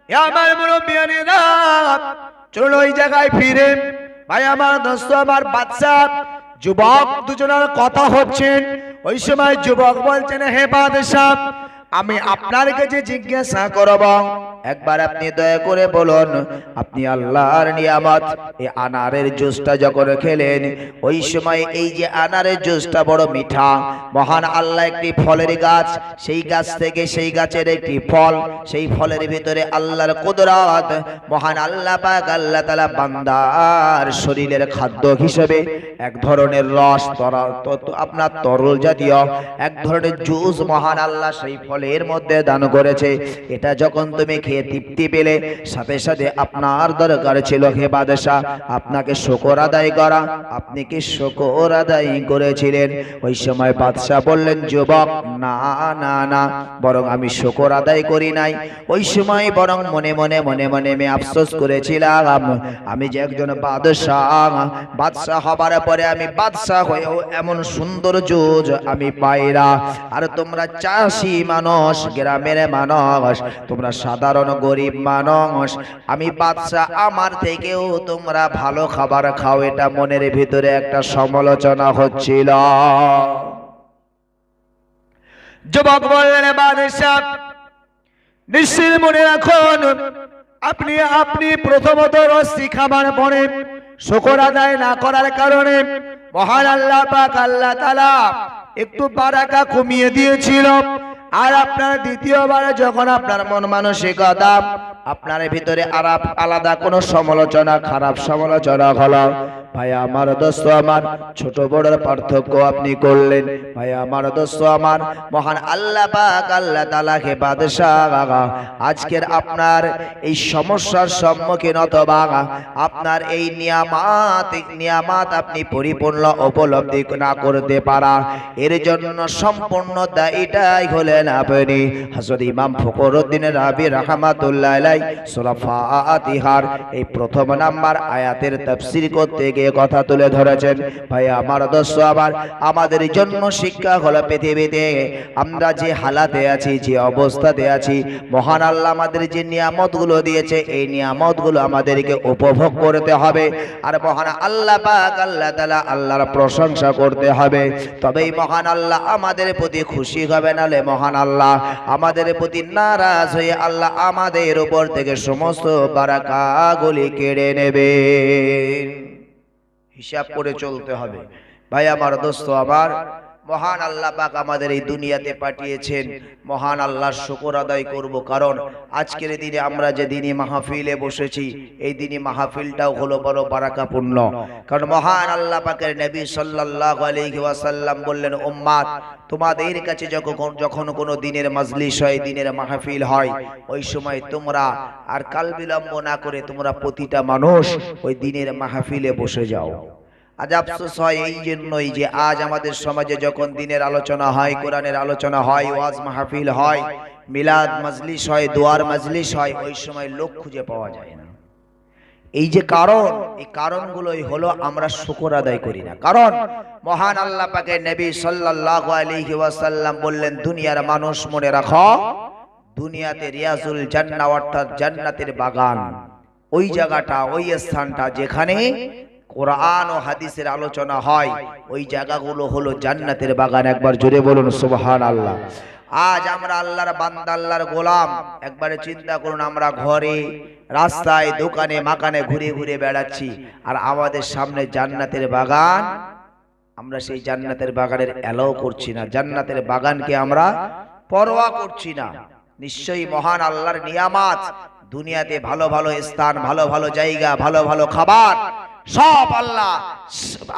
[SPEAKER 2] হে আমার মুরব্বিয়ানেরা, চলুন ওই জায়গায় ফিরে। ভাই আমার, দোস্ত আমার, বাদশা যুবক দুজনের কথা হচ্ছেন। ওই সময় যুবক বলছেন, হে বাদশা, আমি আপনার কাছে জিজ্ঞাসা করব, একবার আপনি দয়া করে বলুন, আপনি আল্লাহর নিয়ামত এই আনারের জুসটা যখন খেলেন, ওই সময় এই যে আনারের জুসটা বড় মিঠা, মহান আল্লাহ একটি ফলের গাছ, সেই গাছ থেকে সেই গাছের একটি ফল, সেই ফলের ভিতরে আল্লাহর কুদরত, মহান আল্লাহ পাক আল্লাহ তাআলা বান্দার শরীরের খাদ্য হিসেবে এক ধরনের রস, আপনার তরল জাতীয় এক ধরনের জুস মহান আল্লাহ সেই ফলের মধ্যে দান করেছে। এটা যখন তুমি খেয়ে তৃপ্তি পেলে, সাথে সাথে আপনার দরকার ছিল হে বাদশা আপনাকে শুকর আদায় করা। আপনি কি শুকর আদায় করেছিলেন? ওই সময় বাদশা বললেন, যুবক, না না না, বরং আমি শুকর আদায় করি নাই। ওই সময় বরং মনে মনে আমি আফসোস করেছিলাম, আমি যে একজন বাদশা হবার পরে আমি বাদশা হয়েও এমন সুন্দর জুজ আমি পাই না। আর তোমরা চাষি মানুষ, গ্রামের মানুষ, তোমরা সাধারণ গরিব মানুষ, আমি বাদশা, আমার থেকেও তোমরা ভালো খাবার খাও, এটা মনের ভিতরে একটা সমালোচনা হচ্ছিল। যুবক বললেন, বাদশা নিশ্চয় মনে রাখুন, আপনি প্রথমত রসি খাবার পরে শুকর আদায় না করার কারণে মহান আল্লাহ পাক আল্লাহ তাআলা একটু বারাকা কমিয়ে দিয়েছিল। আর আপনার দ্বিতীয়বার যখন আপনার মন মানসিকতা, আপনার ভিতরে আলাদা কোনো সমালোচনা, খারাপ সমালোচনা হলো, ভাই আমার, দোস্ত আমার, ছোট বড়র পার্থক্য আপনি করলেন। ভাই আমার, দোস্ত আমার, মহান আল্লাহ পাক আল্লাহ তাআলা হে বাদশাহ, আজকের আপনার এই সমস্যার সম্মুখীন অথবা আপনার এই নিয়ামত আপনি পরিপূর্ণ উপলব্ধি না করতে পারা, এর জন্য সম্পূর্ণ দায়ীটাই হলেন আপনি। হযরত ইমাম ফখরুদ্দিন রাবি রাহমাতুল্লাহ আলাইহি সূরা ফাতিহার এই প্রথম নাম্বার আয়াতের তাফসীর করতে গিয়ে কথা তুলে ধরেছেন। ভাই আমার, দোস্ত আমার, আমাদের জন্য শিক্ষা হলো পৃথিবীতে আমরা যে হালাতে আছি, যে অবস্থাতে আছি, মহান আল্লাহ আমাদের যে নিয়ামতগুলো দিয়েছে, এই নিয়ামতগুলো আমাদেরকে উপভোগ করতে হবে। আর মহান আল্লাহ পাক আল্লাহ তাআলা আল্লাহর প্রশংসা করতে হবে, তবেই মহান আল্লাহ আমাদের প্রতি খুশি হবে। নালে মহান আল্লাহ আমাদের প্রতি নারাজ হয়ে আল্লাহ আমাদের উপর থেকে সমস্ত বারাকাগুলি কেড়ে নেবে। হিসাব করে চলতে হবে। ভাই আমার, দোস্ত আমার, মহান আল্লাহ পাক আমাদের এই দুনিয়াতে পাঠিয়েছেন, মহান আল্লাহর শুকর আদায় করব। কারণ আজকের দিনে আমরা যে দিনে মাহফিলে বসেছি, এই দিনে মাহফিলটাও হলো বড় বারাকাপূর্ণ। কারণ মহান আল্লাহ পাকের নবী সাল্লাল্লাহু আলাইহি ওয়াসাল্লাম বললেন, উম্মাত, তোমাদের কাছে যখন কোনো দিনের মাজলিস হয়, দিনের মাহফিল হয়, ওই সময় তোমরা আর কাল বিলম্ব না করে তোমরা প্রতিটা মানুষ ওই দিনের মাহফিলে বসে যাও। আজ আফসোস হয় এই জন্যই যে আজ আমাদের সমাজে যখন দিনের আলোচনা হয়, কোরআনের আলোচনা হয়, ওয়াজ মাহফিল হয়, মিলাদ মাজলিস হয়, দোয়ার মাজলিস হয়, ওই সময় লোক খুঁজে পাওয়া যায় না। এই যে কারণ, এই কারণগুলোই হলো আমরা শুকর আদায় করি না। কারণ মহান আল্লাহ পাকের নবী সাল্লাল্লাহু আলাইহি ওয়াসাল্লাম বললেন, দুনিয়ার মানুষ মনে রাখো, দুনিয়াতে রিয়াজুল জান্নাহ অর্থাৎ জান্নাতের বাগান, ওই জায়গাটা, ওই স্থানটা যেখানে কোরআন ও হাদিসের আলোচনা হয়, ওই জায়গাগুলো হলো জান্নাতের বাগান। একবার জোরে বলুন সুবহানাল্লাহ। আজ আমরা আল্লাহর বান্দা, আল্লাহর গোলাম। একবারে চিন্তা করুন, আমরা ঘরে, রাস্তায়, দোকানে, মাকানে ঘুরে ঘুরে বেড়াচ্ছি, আর আমাদের সামনে জান্নাতের বাগান, আমরা সেই জান্নাতের বাগানের এলাও করছি না, জান্নাতের বাগানকে আমরা পরোয়া করছি না। নিশ্চয়ই মহান আল্লাহর নিয়ামত, দুনিয়াতে ভালো ভালো স্থান, ভালো ভালো জায়গা, ভালো ভালো খাবার সব আল্লাহ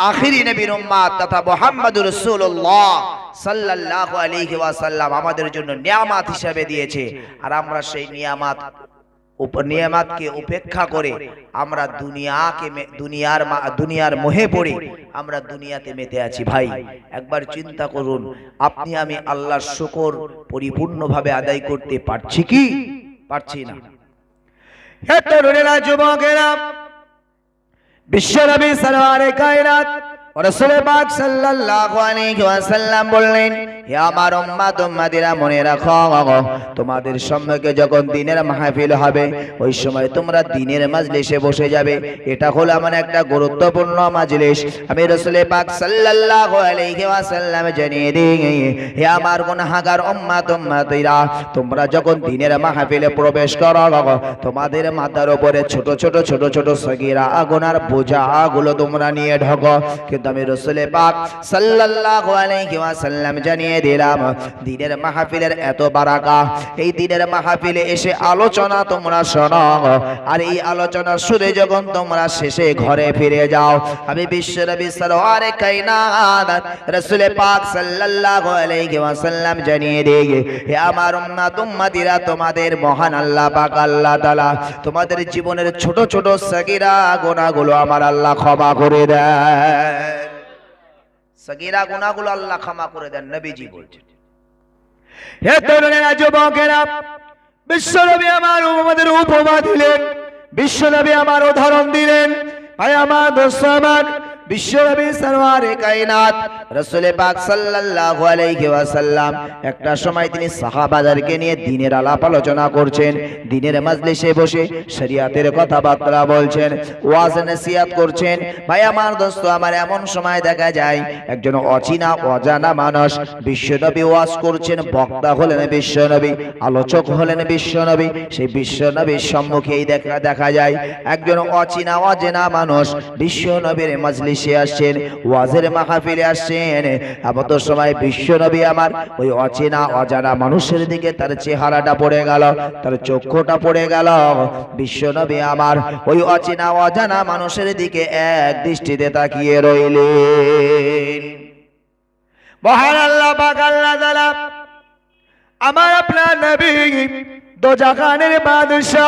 [SPEAKER 2] আখিরি নবীর উম্মত তথা মুহাম্মদুর রাসূলুল্লাহ সাল্লাল্লাহু আলাইহি ওয়াসাল্লাম আমাদের জন্য নিয়ামত হিসেবে দিয়েছে। আর আমরা সেই নিয়ামত
[SPEAKER 1] নিয়ামতকে উপেক্ষা করে আমরা দুনিয়ার মোহে পড়ে আমরা দুনিয়াতে মেতে আছি। ভাই একবার চিন্তা করুন, আপনি আমি আল্লাহর শুকর পরিপূর্ণভাবে আদায় করতে পারছি কি পারছি না?
[SPEAKER 2] হে তরুণেরা, যুবকেরা, বিশ্বনবী সরওয়ারে কায়নাত রাসূল পাক সাল্লাল্লাহু আলাইহি ওয়াসাল্লাম বললেন, হে আমার উম্মত উম্মতিরা, মনে রাখো তোমাদের সম্মুখে যখন দিনের মাহফিল হবে ওই সময় তোমরা দিনের মাজলিসে বসে যাবে। এটা হলো এমন একটা গুরুত্বপূর্ণ মাজলিস। আমি রাসূল পাক সাল্লাল্লাহু আলাইহি ওয়াসাল্লাম জানিয়ে দিই, হে আমার গুনাহগার উম্মত উম্মতিরা, তোমরা যখন দিনের মাহফিলে প্রবেশ করো তোমাদের মাথার উপরে ছোট ছোট সগীরা গুনার বোঝাগুলো তোমরা নিয়ে ঢোকো। আমি রাসূল পাক সাল্লাল্লাহু আলাইহি ওয়াসাল্লাম জানিয়ে দিলাম, দিনের মাহফিলের এত বারাকা, এই দিনের মাহফিলে এসে আলোচনা তোমরা শোনো, আর এই আলোচনা শুনে যখন তোমরা শেষে ঘরে ফিরে যাও, আমি বিশ্বনবী সরওয়ারে কায়নাত রাসূল পাক সাল্লাল্লাহু আলাইহি ওয়াসাল্লাম জানিয়ে দেই, হে আমার উম্মত উম্মতিরা, তোমাদের মহান আল্লাহ পাক আল্লাহ তাআলা তোমাদের জীবনের ছোট ছোট সগীরা গুনাহগুলো আমার আল্লাহ ক্ষমা করে দেয়। সগীরা গুনাহগুলো আল্লাহ ক্ষমা করে দেন, নবীজি বলছেন। হে তরুণেরা, যুবকেরা, বিশ্বনবী আমার আমাদের উপমা দিলেন, বিশ্বনবী আমার উদাহরণ দিলেন। ভাই আমার, দোস্ত আমার, বিশ্বনবী সরওয়ারে কায়নাত রাসূল পাক সাল্লাল্লাহু আলাইহি ওয়াসাল্লাম একটা সময় তিনি সাহাবাদেরকে নিয়ে দিনের আলাপ আলোচনা করছেন, দিনের মাজলিসে বসে শরিয়াতের কথাবার্তা বলছেন, ওয়াজ নসিহত করছেন। ভাই আমার, দোস্ত আমার, এমন সময় দেখা যায় একজন অচেনা অজানা মানুষ, বিশ্বনবী ওয়াজ করছেন, বক্তা হলেন বিশ্বনবী, আলোচক হলেন বিশ্বনবী, সেই বিশ্বনবীর সম্মুখেই দেখা যায় একজন অচেনা অজানা মানুষ বিশ্বনবীর মাজলিসে আসছেন, ওয়াজের মাহফিলে আসছেন। এমন সময় বিশ্বনবী আমার ওই অচেনা অজানা মানুষের দিকে তার চেহারাটা পড়ে গেল, তার চক্ষুটা পড়ে গেল। বিশ্বনবী আমার ওই অচেনা অজানা মানুষের দিকে এক দৃষ্টিতে তাকিয়ে রইলেন। মহান আল্লাহ পাক আল্লাহ তাআলা আমার আপনার নবী দোজাখানের বাদশা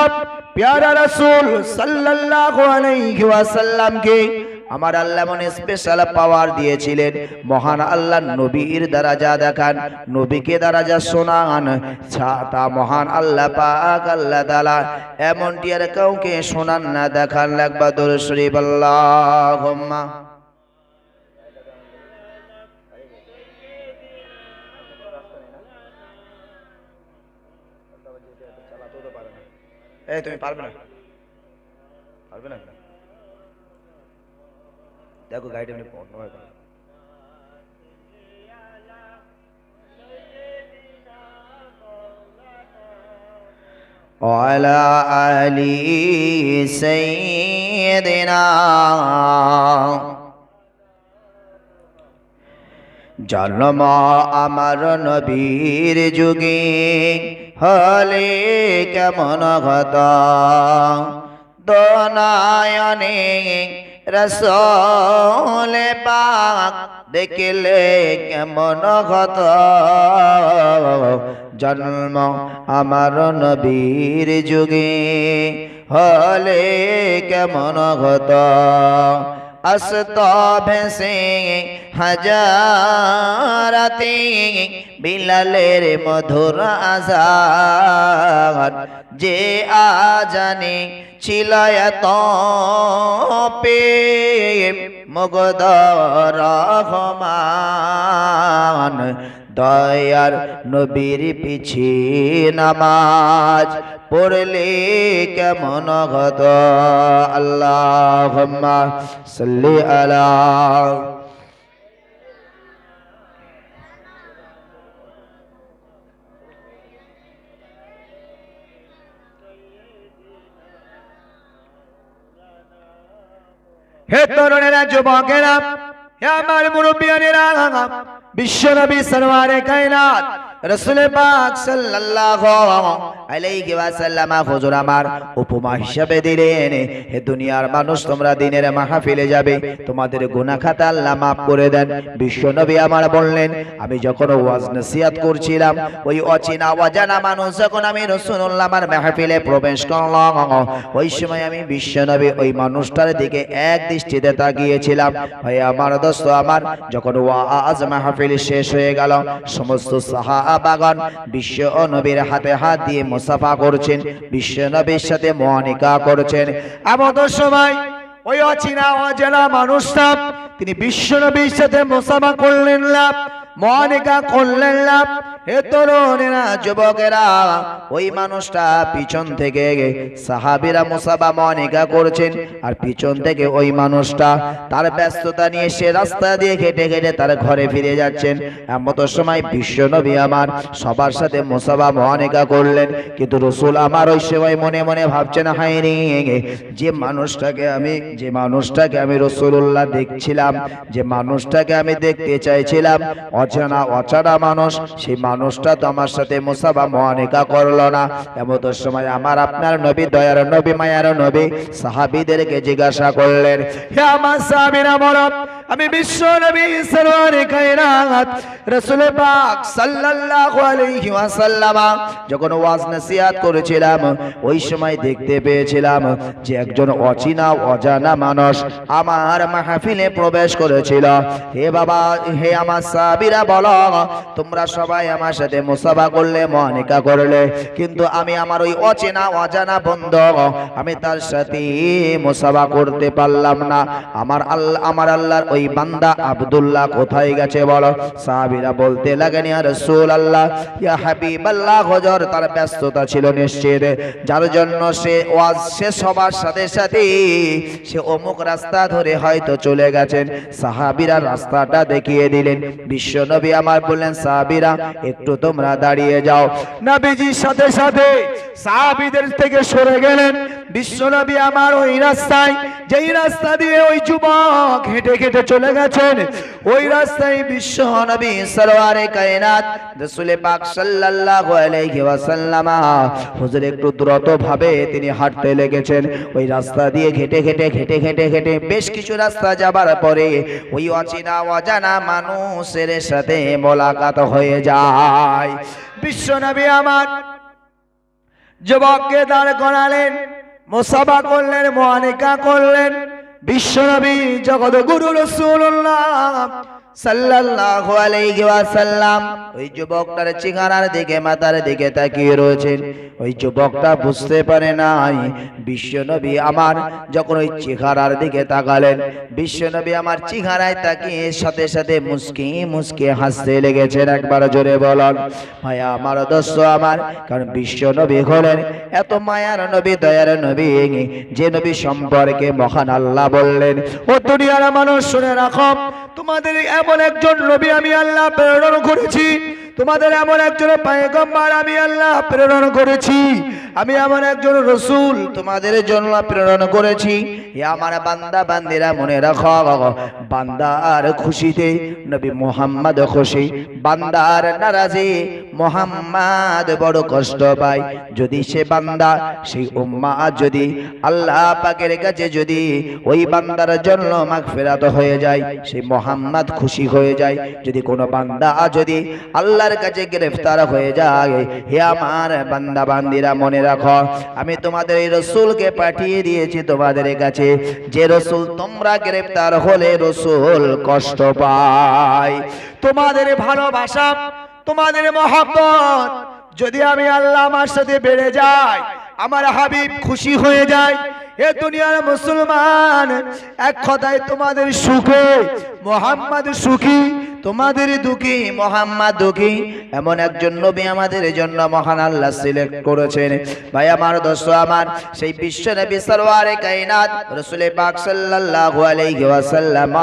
[SPEAKER 2] প্যারা রাসূল সাল্লাল্লাহু আলাইহি ওয়াসাল্লামকে আমার আল্লাহ এমন স্পেশাল পাওয়ার দিয়েছিলেন। মহান আল্লাহ নবীর দরজা দেখান, নবীকে দরজা শোনান, তা মহান আল্লাহ পাক আল্লাহ তাআলা এমনটি আর কাউকে শোনান না, দেখান। লাগবা দরুদ শরীফ আল্লাহুম্মা। এই তুমি পারবে না, পারবে না, দেখো গাড়িটা এমনি পড় নয়। ওয়ালা আলি সাইয়্যিদিনা, জন্ম আমার নবীর যুগে হলে কেমন কথা, দোনায়নে রাসূল পাক দেখলে কেমন কথা, জন্ম আমার নবীর যুগে হলে কেমন কথা, আস্ত ভেসে হাজারাতে বিলালের মধুর আযান, যে আজানে ছিল এত প্রেম মুগ্ধ রহমান, দয়ার নবীর পিছে নামাজ পড়লে কেমন হত। আল্লাহুম্মা সাল্লি আলা। হে তরুণেরা, যুবকেরা, হে আমার মুরব্বিয়ানেরা, বিশ্বনবী সরওয়ারে কায়নাত রাসূল পাক সাল্লাল্লাহু আলাইহি ওয়াসাল্লাম হুজুর আমার উপমা হিসাবে দিলেন, হে দুনিয়ার মানুষ তোমরা দিনের মাহফিলে যাবে, তোমাদের গুনাহ খাতা আল্লাহ maaf করে দেন। বিশ্ব নবী আমার বললেন, আমি যখন ওয়াজ নসিহত করছিলাম, ওই অচেনা অজানা মানুষ যখন আমি রাসূলুল্লাহ আমার মাহফিলে প্রবেশ করলাম, ওই সময় আমি বিশ্ব নবী ওই মানুষটার দিকে এক দৃষ্টিতে তাকিয়েছিলাম। ভাই আমার দোস্ত আমার, যখন ওয়াজ মাহফিল শেষ হয়ে গেল, সমস্ত সাহাবাগণ বিশ্ব নবীর হাতে হাত দিয়ে মুসাফা করছেন, বিশ্ব নবীর সাথে মুআনিকা করছেন। এমন সময় ওই অচেনা অজানা মানুষটা তিনি বিশ্ব নবীর সাথে মুসাফা করলেন না, মুআনিকা করলেন না। হে তরুণেরা, যুবকেরা, ওই মানুষটা পিছন থেকে সাহাবীরা মুসাফা মুআনিকা করছেন, আর পিছন থেকে ওই মানুষটা তার ব্যস্ততা নিয়ে সে রাস্তা দিয়ে হেঁটে হেঁটে তার ঘরে ফিরে যাচ্ছেন। এমন সময় বিশ্ব নবী আমার সবার সাথে মুসাফা মুআনিকা করলেন, কিন্তু রাসূল আমার ওই সময় মনে মনে ভাবছেন, হায় রে, যে মানুষটাকে আমি রাসূলুল্লাহ দেখছিলাম, যে মানুষটাকে আমি দেখতে চাইছিলাম, অচেনা মানুষ, সেই মানুষটা তো আমার সাথে মুসাফা মুআনিকা করলো না। এমন সময় আমার আপনার নবী, দয়ার নবী, মায়ার নবী সাহাবীদেরকে জিজ্ঞাসা করলেন, হে আমার সাহাবীরা বলো, আমি বিশ্ব নবী সরওয়ারে কায়নাত রাসূল পাক সাল্লাল্লাহু আলাইহি ওয়াসাল্লাম যখন ওয়াজ নসিহত করেছিলাম, ওই সময় দেখতে পেয়েছিলাম যে একজন অচেনা অজানা মানুষ আমার মাহফিলে প্রবেশ করেছিল। হে বাবা, হে আমার সাহাবীরা বলো, তোমরা সবাই আমার সাথে মুসাফা করলে, মুআনিকা করলে, কিন্তু আমি আমার ওই অচেনা অজানা বন্ধু, আমি তার সাথে মুসাফা করতে পারলাম না। আমার আল্লাহর ওই বান্দা আব্দুল্লাহ কোথায় গেছে বলো? সাহাবীরা বলতে লাগেন, ইয়া রাসূলুল্লাহ, ইয়া হাবিবাল্লাহ, হুজুর তার ব্যস্ততা ছিল নিশ্চিত, যার জন্য সে ওয়াজ শেষ হবার সাথে সাথে সে অমুক রাস্তা ধরে হয়তো চলে গেছেন। সাহাবীরা রাস্তাটা দেখিয়ে দিলেন। বিশ্ব নবী আমার বললেন, সাহাবীরা একটু তোমরা দাঁড়িয়ে যাও। নবীজির সাথে সাথে সাহাবীদের থেকে সরে গেলেন। বিশ্ব নবী আমার ওই রাস্তায়, যেই রাস্তা দিয়ে ওই যুবক হেঁটে হেঁটে চলে গেছেন, ওই রাস্তায় বিশ্ব নবী সরওয়ারে কায়নাত রাসূল পাক সাল্লাল্লাহু আলাইহি ওয়াসাল্লাম হুজুর একটু দ্রুত ভাবে তিনি হাঁটতে লেগেছেন। ওই রাস্তা দিয়ে হেঁটে হেঁটে বেশ কিছু রাস্তা যাবার পরে ওই অচেনা অজানা মানুষের সাথে মোলাকাত হয়ে যায়। বিশ্ব নবী আমার যুবককে দাঁড় করালেন, মুসাফা করলেন, মুআনিকা করলেন। বিশ্ব নবী জগৎ গুরু রাসূলুল্লাহ সাল্লাল্লাহু আলাইহি ওয়াসাল্লাম ওই যুবকটার চেহারার দিকে, মাথার দিকে তাকিয়ে রয়েছেন। ওই যুবকটা বুঝতে পারে নাই বিশ্ব নবী আমার যখন ওই চেহারার দিকে তাকালেন, বিশ্ব নবী আমার চেহারায় তাকিয়ে সাথে সাথে মুস্কি মুস্কি হাসতে লেগেছেন। একবার জোরে বলুন, ভাই আমার দোস্ত আমার, কারণ বিশ্ব নবী হলেন এত মায়ার নবী, দয়ার নবী, যে নবী সম্পর্কে মহান আল্লাহ বললেন, ও দুনিয়ার মানুষ শুনে রাখো, তোমাদের এমন একজন নবী আমি আল্লাহ প্রেরণ করেছি, তোমাদের এমন একজন পয়গম্বর আমি আল্লাহ প্রেরণ করেছি, আমি এমন একজন রাসূল তোমাদের জন্য প্রেরণ করেছি। হে আমার বান্দা বান্দিরা, মনে রাখো, বান্দার খুশিতে নবী মুহাম্মদ খুশি, বান্দার নারাজে মুহাম্মদ বড় কষ্ট পায়। যদি সে বান্দা, সেই উম্মাহ যদি আল্লাহ পাকের কাছে যদি ওই বান্দার জন্য মাগফিরাত হয়ে যায়, সেই মুহাম্মদ খুশি হয়ে যায়। যদি কোনো বান্দা যদি আল্লাহর কাছে গ্রেফতার হয়ে যায়, হে আমার বান্দা বান্দিরা, মনে রাখো, আমি তোমাদের এই রাসূলকে পাঠিয়ে দিয়েছি তোমাদের কাছে, যে রাসূল তোমরা গ্রেফতার হলে রাসূল কষ্ট পায়। তোমাদের ভালোবাসা, তোমাদের মহব্বত যদি আমি আল্লাহ আমার সাথে বেড়ে যায়, আমার হাবিব খুশি হয়ে যায়, এ দুনিয়ার মুসলমান, এক কথায় তোমাদের সুখে মুহাম্মদ সুখী, তোমাদের দুঃখী মুহাম্মদ দুঃখী। এমন একজন নবী আমাদের জন্য মহান আল্লাহ সিলেক্ট করেছেন। ভাই আমার দোস্ত আমার, সেই বিশ্ব নবী সরওয়ারে কায়নাত রাসূল পাক সাল্লাল্লাহু আলাইহি ওয়াসাল্লাম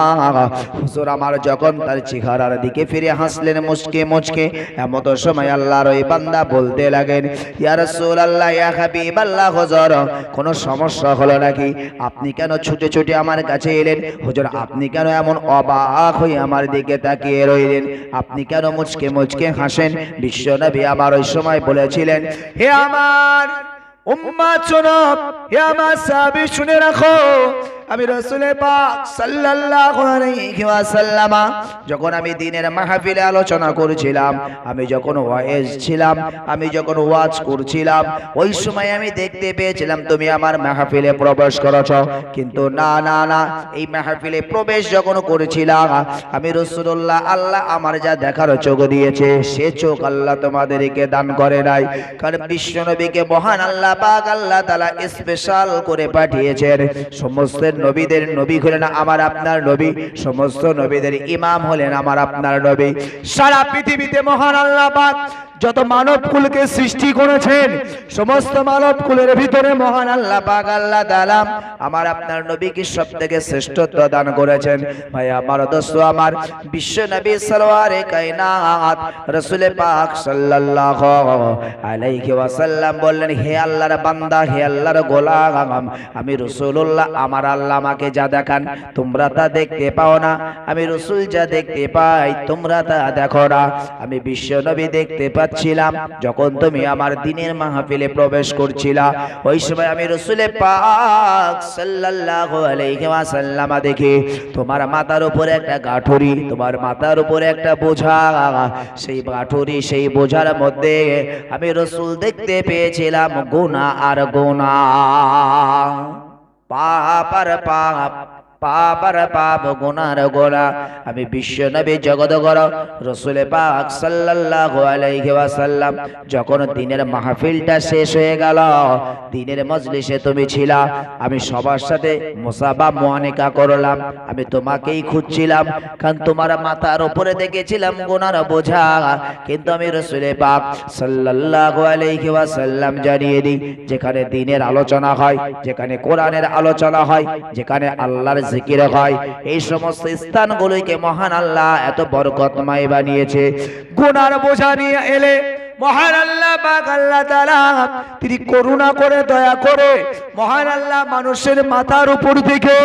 [SPEAKER 2] হুজুর আমার যখন তার চেহারার দিকে ফিরে হাসলেন মুচকে মুচকে, এমন সময় আল্লাহর ওই বান্দা বলতে লাগেন, ইয়া রাসূলুল্লাহ, ইয়া হাবিবাল্লাহ, হুজুর কোনো সমস্যা হলো নাকি? আপনি কেন ছুটে ছুটে আমার কাছে এলেন? হুজুর আপনি কেন এমন অবাক হয়ে আমার দিকে তাকিয়ে রইলেন? আপনি কেন মুচকে মুচকে হাসেন? বিশ্বনবী আমার ওই সময় বলেছিলেন, হে আমার উম্মাত শোনো, হে আমার সাহাবী শুনে রাখো, আমি রাসূল পাক সাল্লাল্লাহু আলাইহি ওয়াসাল্লাম যখন আমি দ্বীনের মাহফিলে আলোচনা করেছিলাম, আমি যখন ওয়াজ ছিলাম, আমি যখন ওয়াজ করছিলাম, ওই সময় আমি দেখতে পেয়েছিলাম তুমি আমার মাহফিলে প্রবেশ করেছো। কিন্তু না না না, এই মাহফিলে প্রবেশ যখন করেছিলাম আমি রাসূলুল্লাহ, আল্লাহ আমার যা দেখার চোখ দিয়েছে সে চোখ আল্লাহ তোমাদেরকে দান করে নাই। কারণ বিশ্বনবীকে মহান আল্লাহ পাক আল্লাহ তাআলা স্পেশাল করে পাঠিয়েছেন। সমস্ত নবীদের নবী হলেন আমার আপনার নবী, সমস্ত নবীদের ইমাম হলেন আমার আপনার নবী। সারা পৃথিবীতে মহান আল্লাহ পাক যত মানব কুলকে সৃষ্টি করেছেন, সমস্ত মানব কুলের ভিতরে মহান আল্লাহ পাক আল্লাহ তাআলা আমার আপনার নবীকে সবথেকে শ্রেষ্ঠত্ব দান করেছেন। ভাই আমার দোস্ত আমার, বিশ্ব নবী সরওয়ারে কায়নাত রাসূল পাক সাল্লাল্লাহু আলাইহি ওয়াসাল্লাম বললেন, হে আল্লাহর বান্দা, হে আল্লাহর গোলাম, আমি রাসূলুল্লাহ, আমার আল্লাহ আমাকে যা দেখান তোমরা তা দেখতে পাও না, আমি রাসূল যা দেখতে পাই তোমরা তা দেখো না। আমি বিশ্ব নবী দেখতে পাচ্ছিলাম যখন তুমি আমার দ্বীনের মাহফিলে প্রবেশ করছিলা, ওই সময় আমি রাসূল পাক সাল্লাল্লাহু আলাইহি ওয়াসাল্লাম দেখি তোমার মাথার উপরে একটা গাঠুরি, তোমার মাথার উপরে একটা বোঝা, সেই গাঠুরি সেই বোঝার মধ্যে আমি রাসূল দেখতে পেয়েছিলাম গুনাহ আর গুনাহ, পাপ আর পাপ, পাপ আর পাপ, গুনার গোনা। আমি বিশ্ব নবী জগৎগর রাসূল পাক সাল্লাল্লাহু আলাইহি ওয়াসাল্লাম যখন দ্বীনের মাহফিলটা শেষ হয়ে গেল, দ্বীনের মজলিসে তুমি ছিলা, আমি সবার সাথে মুসাবা মুআনিকা করলাম, আমি তোমাকেই খুঁজছিলাম, কারণ তোমার মাথার উপরে দেখেছিলাম গুনার বোঝা। কিন্তু আমি রাসূল পাক সাল্লাল্লাহু আলাইহি ওয়াসাল্লাম জানিয়ে দিই, যেখানে দ্বীনের আলোচনা হয়, যেখানে কোরআনের আলোচনা হয়, যেখানে আল্লাহর জিকির হয়, এই সমস্ত স্থানগুলোকে মহান আল্লাহ এত বরকতময় বানিয়েছে। গুনার বোঝা নিয়ে এলে মহান আল্লাহ পাক আল্লাহ তাআলা তিনি করুণা করে দয়া করে মহান আল্লাহ মানুষের মাথার উপর থেকে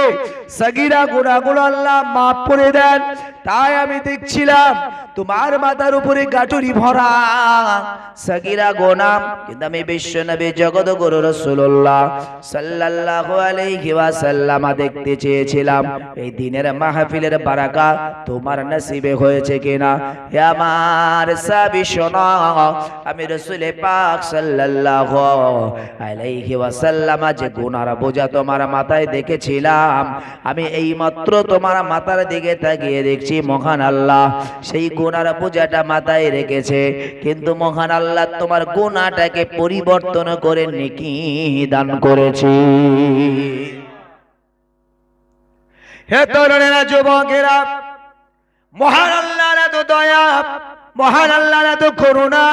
[SPEAKER 2] সগীরা গুনাহগুলো আল্লাহ মাফ করে দেন। তাই আমি দেখছিলাম তোমার মাথার উপরে গাটুরি ভরা সগীরা গুনাহ, কিন্তু আমি বিশ্ব নবী জগৎগুরু রাসূলুল্লাহ সাল্লাল্লাহু আলাইহি ওয়াসাল্লাম দেখতে চেয়েছিলাম এই দ্বীনের মাহফিলের বারাকা তোমার নসিবে হয়েছে কিনা। হে আমার সাহাবী শোনো, আমি রাসূল পাক সাল্লাল্লাহু আলাইহি ওয়াসাল্লাম যে গুনার বোঝা তোমার মাথায় দেখেছিলাম, আমি এই মাত্র তোমার মাথার দিকে তাকিয়ে দেখছি মহান আল্লাহ সেই গুনার বোঝাটা মাথায় রেখেছে, কিন্তু মহান আল্লাহ তোমার গুনাহটাকে পরিবর্তন করে নেকি দান করেছে। হে তরুণেরা, যুবকেরা, মহান আল্লাহর এত দয়া, মহান আল্লাহর এত করুণা।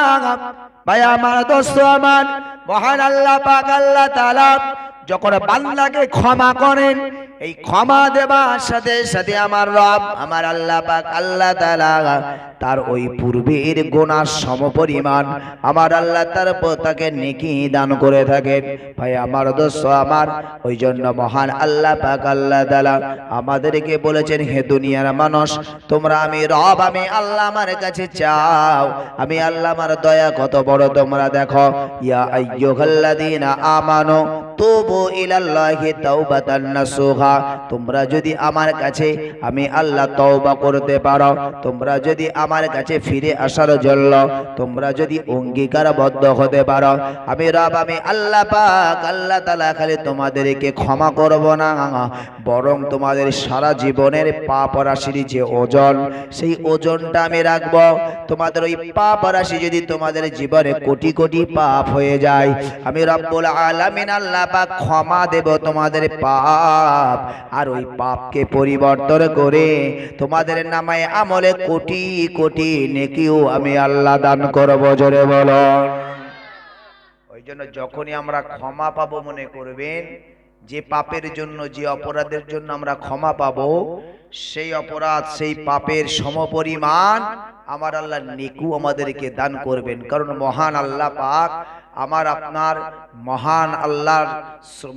[SPEAKER 2] ভাই আমার দোস্ত আমার, মহান আল্লাহ পাক আল্লাহ তাআলা যখন বান্দাকে ক্ষমা করেন, এই ক্ষমা দেবার সাথে সাথে আমার রব আমার আল্লাহ পাক আল্লাহ তাআলা তার ওই পূর্বের গুনাহ সমপরিমাণ আমার আল্লাহ তার তাকে নেকি দান করে থাকেন। ভাই আমার দোস্ত আমার, ওই জন্য মহান আল্লাহ পাক আল্লাহ তাআলা আমাদেরকে বলেছেন, হে দুনিয়ার মানুষ, তোমরা আমি রব আমি আল্লাহ আমার কাছে চাও, আমি আল্লাহ আমার দয়া কত বড় তোমরা দেখো। ইয়া আইয়ুহাল্লাযীনা আমানু তুবু ইলাল্লাহি তাওবাতান নাসুহা, তোমরা যদি আমার কাছে আমি আল্লাহ তওবা করতে পারো, তোমরা যদি আমার কাছে ফিরে আসার জন্য তোমরা যদি অঙ্গীকারবদ্ধ হতে পারো, আমি রব আমি আল্লাহ পাক আল্লাহ তাআলা খালি তোমাদেরকে ক্ষমা করব না, বরং তোমাদের সারা জীবনের পাপ রাশির যে ওজন, সেই ওজনটা আমি রাখবো। তোমাদের ওই পাপ রাশি যদি তোমাদের জীবনে কোটি কোটি পাপ হয়ে যায়, আমি রব্বুল আলামিন আল্লাহ পাক ক্ষমা দেব তোমাদের পাপ, আর ওই পাপকে পরিবর্তন করে তোমাদের নামে আমলে কোটি কোটি নেকিও আমি আল্লাহ দান করব। জোরে বলো। ওই জন্য যখনই আমরা ক্ষমা পাবো মনে করবেন
[SPEAKER 1] যে পাপের জন্য, যে অপরাধের জন্য আমরা ক্ষমা পাবো, সেই অপরাধ, সেই পাপের সমপরিমাণ আমার আল্লাহ নেকু আমাদেরকে দান করবেন। কারণ মহান আল্লাহ পাক আমার আপনার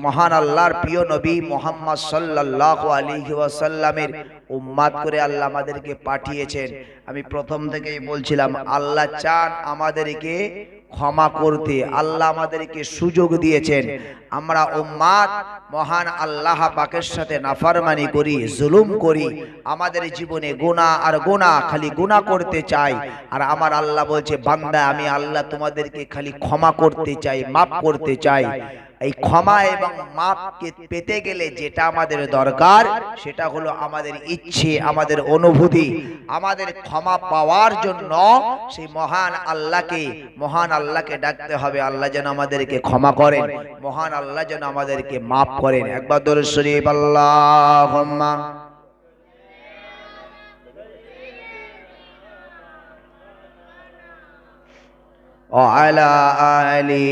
[SPEAKER 1] মহান আল্লাহর প্রিয় নবী মুহাম্মদ সাল্লাল্লাহু আলাইহি ওয়াসাল্লামের উম্মাত করে আল্লাহ আমাদেরকে পাঠিয়েছেন। আমি প্রথম থেকেই বলছিলাম, আল্লাহ চান আমাদেরকে ক্ষমা করতে, আল্লাহ আমাদেরকে সুযোগ দিয়েছেন। আমরা উম্মাত মহান আল্লাহ পাকের সাথে নাফরমানি করি, জুলুম করি, আমাদের জীবনে গুনাহ আর গুনাহ, খালি গুনাহ করতে চাই। আর আমার আল্লাহ বলছে, বান্দা আমি আল্লাহ তোমাদেরকে খালি ক্ষমা করতে চাই, মাফ করতে চাই। এই ক্ষমা এবং মাফকে পেতে গেলে যেটা আমাদের দরকার সেটা হলো আমাদের ইচ্ছে, আমাদের অনুভূতি। আমাদের ক্ষমা পাওয়ার জন্য সেই মহান আল্লাহকে ডাকতে হবে, আল্লাহ যেন আমাদেরকে ক্ষমা করেন, মহান আল্লাহ যেন আমাদেরকে মাফ করেন। একবার দরুদ শরীফ আল্লাহুম্মা ওয়ালা আলি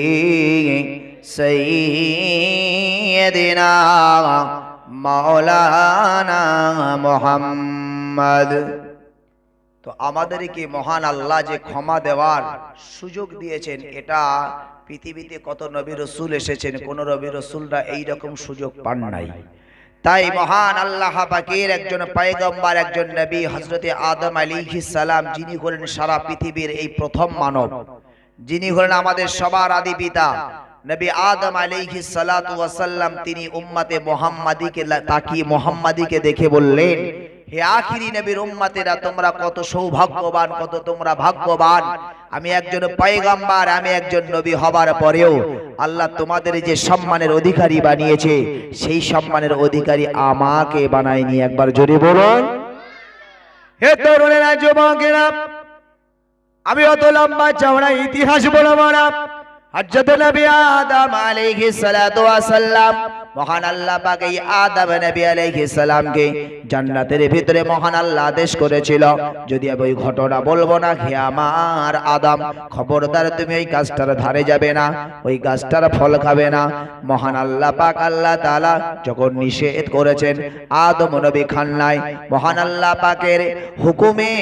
[SPEAKER 1] সাইয়্যিদিনা মাওলানা মুহাম্মদ। তো আমাদেরকে মহান আল্লাহ যে ক্ষমা দেওয়ার সুযোগ দিয়েছেন, এটা পৃথিবীতে কত নবী রাসূল এসেছেন, কোন নবী রাসূলরা এই রকম সুযোগ পান নাই। তাই মহান আল্লাহ পাকের একজন পয়গম্বর, একজন নবী হযরতে আদম আলাইহিস সালাম, যিনি হলেন সারা পৃথিবীর এই প্রথম মানব, যিনি হলেন আমাদের সবার আদি পিতা নবী আদম আলাইহিস সালাতু ওয়াস সালাম, তিনি উম্মতে মুহাম্মাদিকে তাকিয়ে মুহাম্মাদিকে দেখে বললেন, হে আখিরি নবীর উম্মতেরা, তোমরা কত সৌভাগ্যবান, কত তোমরা ভাগ্যবান। আমি একজন পয়গম্বর, আমি একজন নবী হবার পরেও আল্লাহ তোমাদের যে সম্মানের অধিকারী বানিয়েছে, সেই সম্মানের অধিকারী আমাকে বানায়নি। একবার জোরে বলুন।
[SPEAKER 2] হে তরুণেরা, যুবকেরা, আমি অত লম্বা চওড়া ইতিহাস বলবো না। হযরত নবী আদম আলাইহিস সালাতু ওয়াস সালাম, মহান আল্লাহ পাক এই আদম নবী আলাইহিস সালামকে জান্নাতের ভিতরে মহান আল্লাহ আদেশ করেছিল, যদি আমি ওই ঘটনা বলবো না, হে আমার আদম, খবরদার তুমি ওই গাছটার ধারে যাবে না, ওই গাছটার ফল খাবে না। মহান আল্লাহ পাক আল্লাহ তাআলা যখন নিষেধ করেছেন, আদম নবী খান নাই। মহান আল্লাহ পাকের হুকুমে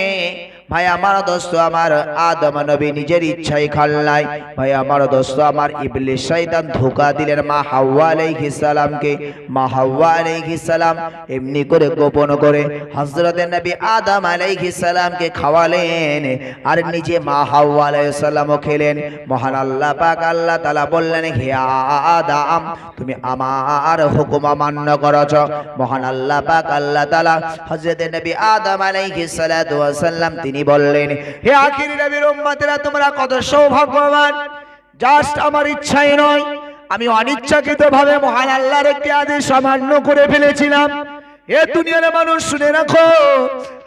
[SPEAKER 2] ভাই আমার দোস্ত, আমার আদম নবী নিজের ইচ্ছায় খান নাই। ভাই আমার দোস্ত, আমার ইবলিস শয়তান ধোঁকা দিলেন মা হাওয়া আলাইহিস সালামকে। মা হাওয়া আলাইহিস সালাম এমনি করে গোপন করে হযরত নবী আদম আলাইহিস সালামকে খাওয়ালেন, আর নিজে মা হাওয়া আলাইহিস সালামও খেলেন। মহান আল্লাহ পাক আল্লাহ তাআলা বললেন, হে আদম, তুমি আমার হুকুম অমান্য করেছো। মহান আল্লাহ পাক আল্লাহ তাআলা হযরত নবী আদম আলাইহিস সালাতু ওয়াস সালাম তিনি বললেন, হে আখিরি নবীর উম্মতেরা, তোমরা কত সৌভাগ্যবান। জাস্ট আমার ইচ্ছাই নয়, আমি অনিচ্ছাকৃতভাবে মহান আল্লাহর একটি আদেশ অমান্য করে ফেলেছিলাম। এ দুনিয়ার মানুষ শুনে রাখো,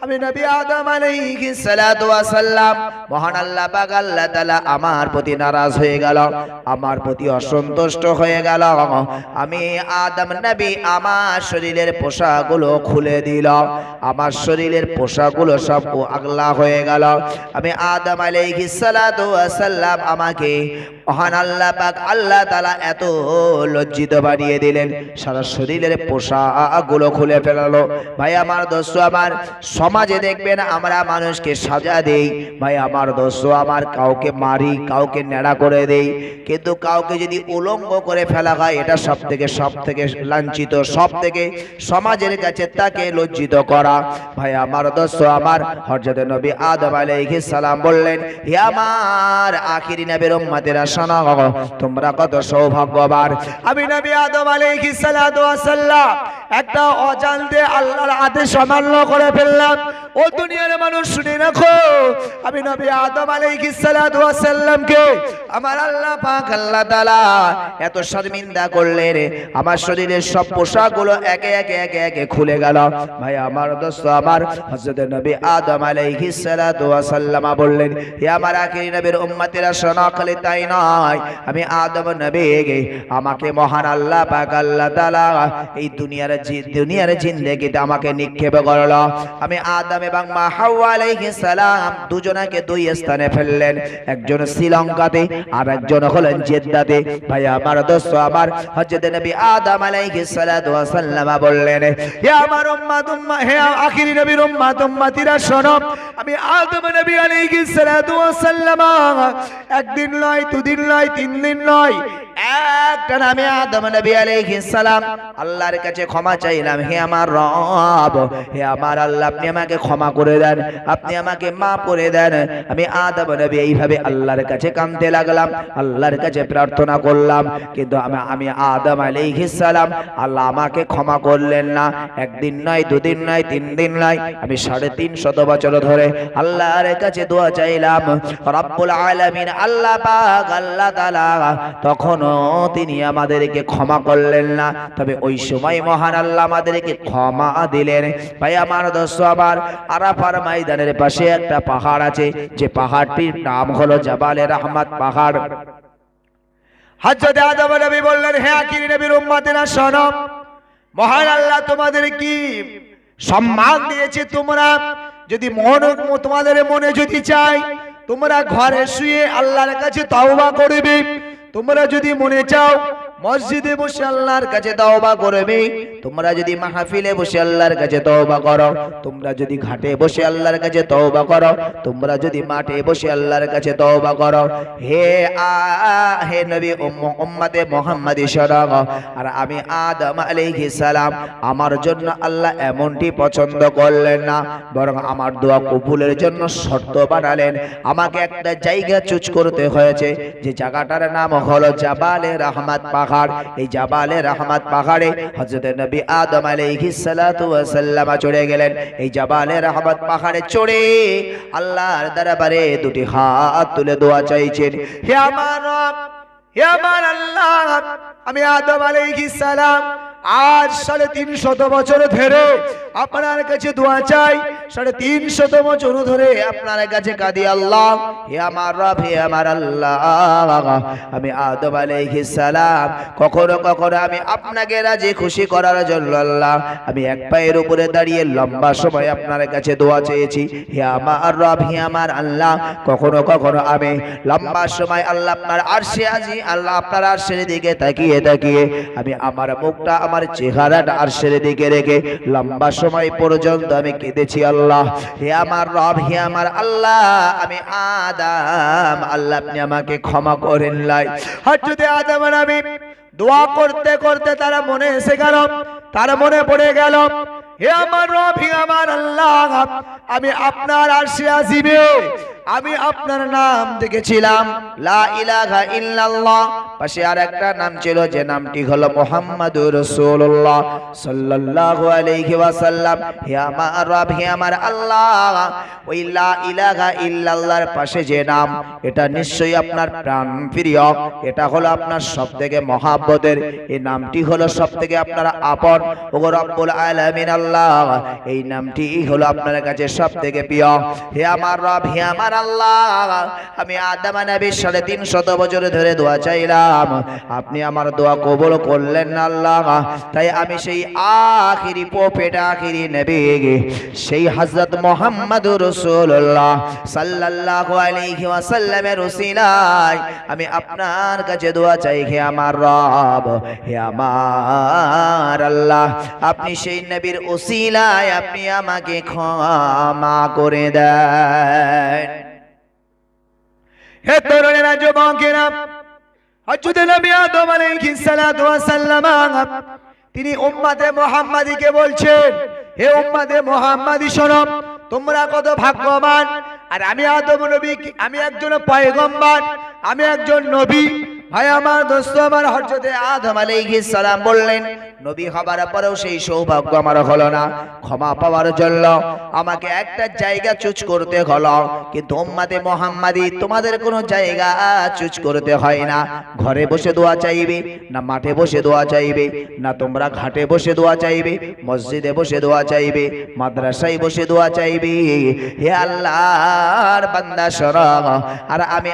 [SPEAKER 2] আমি নবী আদম আলাইহিস সালাতু ওয়াস সালাম, মহান আল্লাহ পাক আল্লাহ তাআলা আমার প্রতি নারাজ হয়ে গেল, আমার প্রতি অসন্তুষ্ট হয়ে গেল। আমি আদম নবী আমার শরীরের পোশাকগুলো খুলে দিল, আমার শরীরের পোশাকগুলো সব আগলা হয়ে গেল। আমি আদম আলাইহিস সালাতু ওয়াস সালাম, আমাকে মহান আল্লাহ পাক আল্লাহ তাআলা এত লজ্জিত বানিয়ে দিলেন, সারা শরীরের পোশাকগুলো খুলে ফেলালো। ভাই আমার দোস্ত, আমার সমাজে দেখবেন আমরা মানুষকে সাজা দেই, ভাই আমার দোস্ত আমার, কাউকে মারি, কাউকে নেড়া করে দেই, কিন্তু কাউকে যদি উলঙ্গ করে ফেলা হয়, এটা সব থেকে লাঞ্ছিত, সব থেকে সমাজের কাছে তাকে লজ্জিত করা। ভাই আমার দোস্ত আমার, হযরত নবী আদম আলাইহিস সালাম বললেন, হে আমার আখিরি নবীর উম্মতেরা, শোনো, তোমরা কত সৌভাগ্যবান। আমি নবী আদম আলাইহিস সালাতু ওয়াস সালাম একটা অজান্তে আল্লাহর আদেশ অমান্য করে ফেললাম। ও দুনিয়ার মানুষ শুনে রাখো, আমি নবী আদম আলাইহিস সালাতু ওয়াস সালামকে আমার আল্লাহ পাক আল্লাহ তাআলা এত শর্মিন্দা করলেন, আমার শরীরের সব পোশাকগুলো একে একে খুলে গেল। ভাই আমার দোস্ত আমার, হযরত নবী আদম আলাইহিস সালাতু ওয়াস সালাম বললেন, হে আমার আখিরি নবীর উম্মতেরা, শোনো, খালি তাই নয়, আমি আদম নবী, আমাকে মহান আল্লাহ পাক আল্লাহ তাআলা এই দুনিয়ার জিন্দেগিতে আমাকে নিক্ষেপ করলো। আমি আদমে এবং মা হাওয়া আলাইহিস সালাম দুজনাকে দুই স্থানে ফেললেন, একজন শ্রীলঙ্কাতে আর একজন হলেন জেদ্দাতে। ভাই আমার দোস্ত আমার, হযরত নবী আদম আলাইহিস সালাতু ওয়াস সালাম বললেন, হে আমার উম্মত হে আখিরি নবীর উম্মত উম্মতিরা শোনো, আমি আদম নবী আলাইহিস সালাতু ওয়াস সালাম একদিন নয়, দুদিন নয়, তিন দিন নয়, একটা নামে আদম নবী আলাইহিস সালাম আল্লাহর কাছে ক্ষমা চাইলাম, হে আমার রব, হে আমার আল্লাহ, আপনি আমাকে ক্ষমা করে দেন, আপনি আমাকে মাফ করে দেন। আমি আদম নবী এইভাবে আল্লাহর কাছে কাঁদতে লাগলাম, আল্লাহর কাছে প্রার্থনা করলাম, কিন্তু আমি আদম আলাইহিস সালাম আল্লাহ আমাকে ক্ষমা করলেন না। একদিন নয়, দুদিন নয়, তিন দিন নয়, আমি 350 বছর ধরে আল্লাহর কাছে দোয়া চাইলাম। রব্বুল আলামিন আল্লাহ পাক আল্লাহ তাআলা তখনও তিনি আমাদেরকে ক্ষমা করলেন না, তবে ওই সময় মহান আল্লাহ আমাদেরকে ক্ষমা দিলেন। ভাই আমার দোস্ত আমার, আরাফার ময়দানের পাশে একটা পাহাড় আছে, যে পাহাড়টির নাম হলো জাবালে রহমত পাহাড়। হযরত আদম নবী বললেন, হে আখিরি নবীর উম্মতেরা শোনো, মহান আল্লাহ তোমাদের কি সম্মান দিয়েছে, তোমরা যদি তোমাদের মনে যদি চাই, তোমরা ঘরে শুয়ে আল্লাহর কাছে তওবা করবে, তোমরা যদি মনে চাও মসজিদে বসে আল্লাহর কাছে তওবা করবে, তোমরা যদি মাহফিলে বসে আল্লাহর কাছে তওবা করো, তোমরা যদি ঘাটে বসে আল্লাহর কাছে তওবা করো, তোমরা যদি মাঠে বসে আল্লাহর কাছে তওবা করো, হে নবী উম্মতে মুহাম্মাদি শোনো, আর আমি আদম আলাইহিস সালাম আমার জন্য আল্লাহ এমনটি পছন্দ করলেন না, বরং আমার দোয়া কবুলের জন্য শর্ত বানালেন। আমাকে একটা জায়গা চুজ করতে হয়েছে, যে জায়গাটার নাম হলো জাবালে রহমত পাহাড়। এই জাবালে রহমত পাহাড়ে হযরত নবী আদম আলাইহিস সালাতু ওয়াস সালাম চড়ে গেলেন। এই জাবালে রহমত পাহাড়ে চড়ে আল্লাহর দরবারে দুটি হাত তুলে দোয়া চাইছেন, হে আমার রব, হে আমার আল্লাহ, আমি আদম আলাইহিস সালাম আজ 350 বছর ধরে আপনার কাছে দোয়া চাই, 350 বছর ধরে আপনার কাছে কাঁদি, আল্লাহ হে আমার রব, হে আমার আল্লাহ, আমি আদম আলাইহিস সালাম কখনো কখনো আমি আপনাকে রাজি খুশি করার জন্য আল্লাহ আমি এক পায়ের উপরে দাঁড়িয়ে লম্বা সময় আপনার কাছে দোয়া চেয়েছি, হে আমার রব, হে আমার আল্লাহ, কখনো কখনো আমি লম্বা সময় আল্লাহ আপনার আরশে আজি, আল্লাহ আপনার আরশের দিকে তাকিয়ে তাকিয়ে আমি আমার মুখটা আমার চেহারাটা আরশের দিকে রেখে লম্বা সময় পর্যন্ত আমি কেঁদেছি, আল্লাহ হে আমার রব, হে আমার আল্লাহ, আমি আদম, আল্লাহ আপনি আমাকে ক্ষমা করেন লাই। হযরত আদম নবী দোয়া করতে করতে তার মনে এসে গেল, তার মনে পড়ে গেল, হে আমার রব, হে আমার আল্লাহ, আমি আপনার আরশে আজিমে আমি আপনার নাম দেখেছিলাম লা ইলাহা ইল্লাল্লাহ, পাশে আর একটা নাম ছিল, যে নামটি হলো মুহাম্মাদুর রাসূলুল্লাহ সাল্লাল্লাহু আলাইহি ওয়াসাল্লাম। হে আমার রব, হে আমার আল্লাহ, ওই লা ইলাহা ইল্লাল্লাহর পাশে যে নাম, এটা নিশ্চয়ই আপনার প্রাণ প্রিয়, এটা হলো আপনার সবথেকে মহব্বতের, এই নামটি হলো সবথেকে আপনার আপন। ওগো রব্বুল আলামিন আল্লাহ, এই নামটি হলো আপনার কাছে সবথেকে প্রিয়। হে আমার রব, হে আমার আল্লাহ, আমি আদম নবী 350 বছর ধরে দোয়া চাইলাম, আপনি আমার দোয়া কবুল করলেন না আল্লাহ, তাই আমি সেই আখিরি প্রফেট, আখিরি নবী, সেই হযরত মুহাম্মদুর রাসূলুল্লাহ সাল্লাল্লাহু আলাইহি ওয়াসাল্লামের উসিলায় আমি আপনার কাছে দোয়া চাই, হে আমার রব, হে আমার আল্লাহ, আপনি সেই নবীর উসিলায় আপনি আমাকে ক্ষমা করে দেন। হে তরুণেরা, যুবকেরা, হযরত নবী আদম আলাইহিস সালাতু ওয়াস সালাম তিনি উম্মতে মুহাম্মাদীকে বলছেন, হে উম্মতে মুহাম্মাদী শোনো, তোমরা কত ভাগ্যবান, আর আমি আদম নবী, আমি একজন পয়গম্বর, আমি একজন নবী। ভাই আমার দোস্ত আমার, হযরত আদম আলাইহিস সালাম বললেন, নবী হবার পরেও সেই সৌভাগ্য আমার হলো না, ক্ষমা পাওয়ার জন্য আমাকে একটা জায়গা চুজ করতে হলো, কিন্তু উম্মতে মুহাম্মাদী তোমাদের কোনো জায়গা চুজ করতে হয় না, ঘরে বসে দোয়া চাইবে না, মাঠে বসে দোয়া চাইবে না, তোমরা ঘাটে বসে দোয়া চাইবে, মসজিদে বসে দোয়া চাইবে, মাদ্রাসায় বসে দোয়া চাইবে। হে আল্লাহর বান্দা শোনো, আর আমি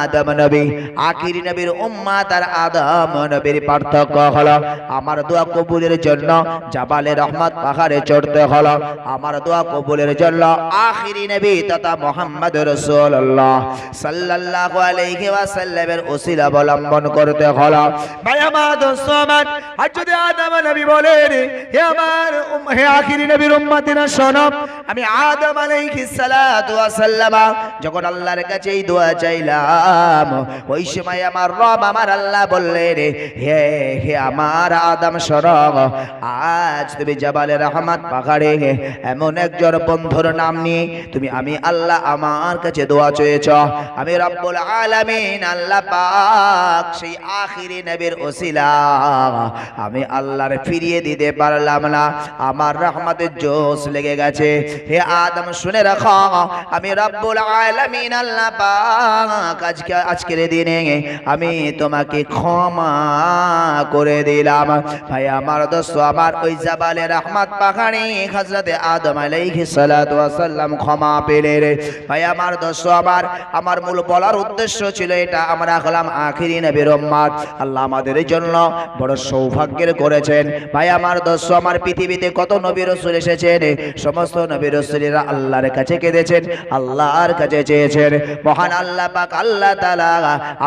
[SPEAKER 2] আদম নবী, আখিরি নবীর উম্মত আর আদম নবীর পার্থক্য হলো, আমার দোয়া দোয়া কবুলের জন্য জাবালে রহমত পাহাড়ে চড়তে হলো। আমার দোয়া কবুলের জন্য আখিরি নবী তথা মুহাম্মদ রাসূলুল্লাহ সাল্লাল্লাহু আলাইহি ওয়াসাল্লামের ওসিলা অবলম্বন করতে হলো। ভাই আমার দোস্ত আমার, আজ যদি আদম নবী বলেন হে আখিরি নবীর উম্মতিরা শোনো, আমি আদম আলাইহিস সালাতু ওয়াস সালাম যখন আল্লাহর কাছে এই দোয়া চাইলাম, ওই সময় আমার রব আমার আল্লাহ বললেন, হে হে আমার আদম শোনো, আজ তুমি জাবালে রহমত পাহাড়ে এমন একজন বন্ধুর নাম নিয়ে তুমি আমি আল্লাহ আমার কাছে দোয়া চেয়েছ। আমি রব্বুল আলামিন আল্লাহ পাক সেই আখিরি নবীর ওসিলা আমি আল্লাহর ফিরিয়ে দিতে পারলাম না, আমার রহমতের জোশ লেগে গেছে। হে আদম শুনে রাখো, আমি রব্বুল আলামিন আল্লাহ পাক আজকের দিনে আমি তোমাকে ক্ষমা করে দিলাম। ভাই আমার দোস্ত আমার, ওই জাবালে রহমত পাহাড়ে হযরতে আদম আলাইহিস সালাতু ওয়াস সালাম ক্ষমা পেলেন। ভাই আমার দোস্ত আমার মূল বলার উদ্দেশ্য ছিল এটা, আমরা হলাম আখিরি নবীর উম্মত। আল্লাহ আমাদের জন্য বড় সৌভাগ্যের করেছেন। ভাই আমার দোস্ত আমার, পৃথিবীতে কত নবী রাসূল এসেছেন, সমস্ত নবী রাসূলেরা আল্লাহর কাছে কেঁদেছেন, আল্লাহর কাছে চেয়েছেন। মহান আল্লাহ পাক আল্লাহ তাআলা,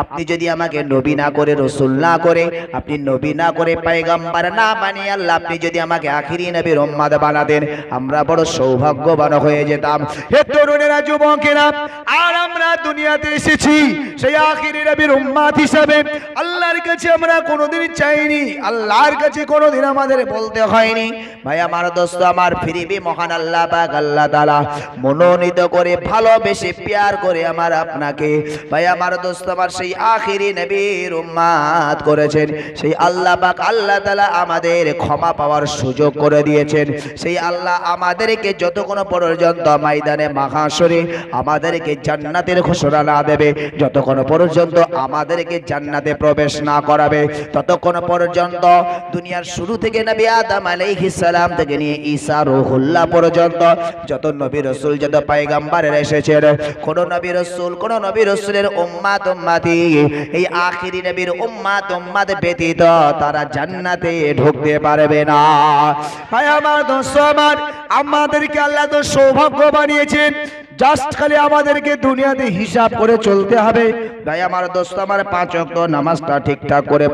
[SPEAKER 2] আপনি যদি আমাকে নবী না করে, রাসূল না করে, আপনি নবী না করে, পয়গম্বর না বানিয়ে আল্লাহ আপনি যদি আমাকে আখিরি নবীর উম্মত বানাতেন, আমরা বড় সৌভাগ্যবান হয়ে যেতাম। হে তরুণেরা, যুবকেরা, আর আমরা দুনিয়াতে এসেছি সেই আখিরি নবীর উম্মত হিসেবে। আল্লাহর কাছে আমরা কোনোদিন চাইনি, আল্লাহর কাছে কোনোদিন আমাদের বলতে হয়নি। ভাই আমার দোস্ত আমার, ফিরিবি মহান আল্লাহ পাক আল্লাহ তাআলা মনোনীত করে, ভালোবেসে, প্যার করে আমার আপনাকে, ভাই আমার দোস্ত আমার, সেই আখিরি নবীর উম্মত করেছেন। সেই আল্লাহ পাক আল্লাহ তাআলা আমাদের ক্ষমা পাওয়ার সুযোগ করে দিয়েছেন। সেই আল্লাহ আমাদেরকে যতক্ষণ পর্যন্ত ময়দানে মাহশরে আমাদেরকে জান্নাতের ঘোষণা না দেবে, যতক্ষণ পর্যন্ত আমাদেরকে জান্নাতে প্রবেশ না করাবে, ততক্ষণ পর্যন্ত দুনিয়ার শুরু থেকে নবী আদম আলাইহিস সালাম থেকে নিয়ে ঈসা রূহুল্লাহ পর্যন্ত যত নবী রাসূল, যত পয়গম্বর এসেছেন, কোন নবী রাসূলের উম্মত উম্মতি এই আখিরি নবীর উম্মত ব্যতীত তারা জান্নাতে ঢুকতে পারবে না। ভাই আমার দোস্ত আমার, আমাদেরকে আল্লাহ তো সৌভাগ্য বানিয়েছেন, জাস্ট খালি আমাদেরকে দুনিয়াতে হিসাব করে চলতে হবে। ভাই আমার দোস্ত আমার, 5 ওয়াক্ত নামাজটা ঠিকঠাক করে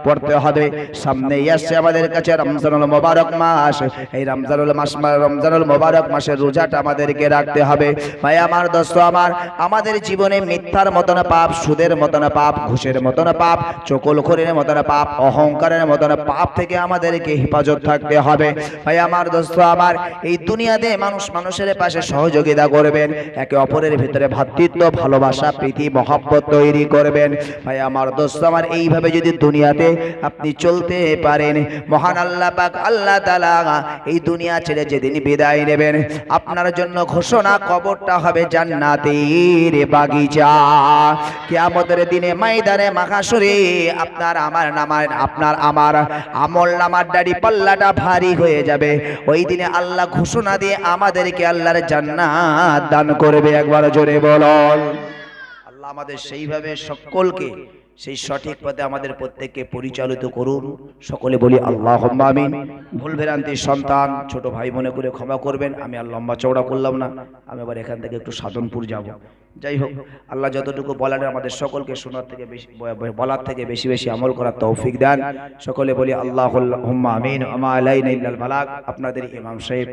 [SPEAKER 2] পড়তে হবে। সামনেই আসছে আমাদের কাছে রমজানুল মুবারক মাস। এই রমজানুল মুবারক মাসের রোজাটা আমাদেরকে রাখতে হবে। ভাই আমার দোস্ত আমার, আমাদের জীবনে মিথ্যার মতন পাপ, সুদের মতন পাপ, ঘুষের মতন পাপ, চকলখড়ির মতন পাপ, অহংকারের মতন পাপ থেকে আমাদেরকে হেফাজত থাকতে হবে। ভাই আমার দোস্ত আমার, এই দুনিয়াতে মানুষের পাশে সহযোগিতা করবে, একে অপরের ভিতরে ভ্রাতৃত্ব, ভালোবাসা, প্রীতি, মহব্বত তৈরি করবেন। ভাই আমার দোস্ত আমার, এইভাবে যদি দুনিয়াতে আপনি চলতে পারেন, মহান আল্লাহ পাক আল্লাহ তাআলা এই দুনিয়া ছেড়ে যেদিন বিদায় নেবেন, আপনার জন্য ঘোষণা, কবরটা হবে জান্নাতের বাগিচা। কিয়ামতের দিনে ময়দানে মাহশরে আপনার আমার আমল নামার দাড়ি পাল্লাটা ভারী হয়ে যাবে। ওই দিনে আল্লাহ ঘোষণা দিয়ে আমাদেরকে আল্লাহর জান্নাত দান করবে। একবার জোরে বলুন। আল্লাহ আমাদের সেইভাবে সকলকে সেই সঠিক পথে আমাদের প্রত্যেককে পরিচালিত করুন। সকলে বলি আল্লাহুম্মা আমিন। ভুল ভ্রান্তি সন্তান, ছোট ভাই মনে করে ক্ষমা করবেন। আমি আর লম্বা চওড়া করলাম না, আমি আবার এখান থেকে একটু সাধনপুর যাব। যাই হোক, আল্লাহ যতটুকু বলেন আমাদের সকলকে শোনার থেকে বেশি, বলার থেকে বেশি বেশি আমল করার তৌফিক দেন। সকলে বলি আল্লাহুম্মা আমিন। আমা আলাইনা ইল্লাল বালাগ। আপনাদের ইমাম সাহেব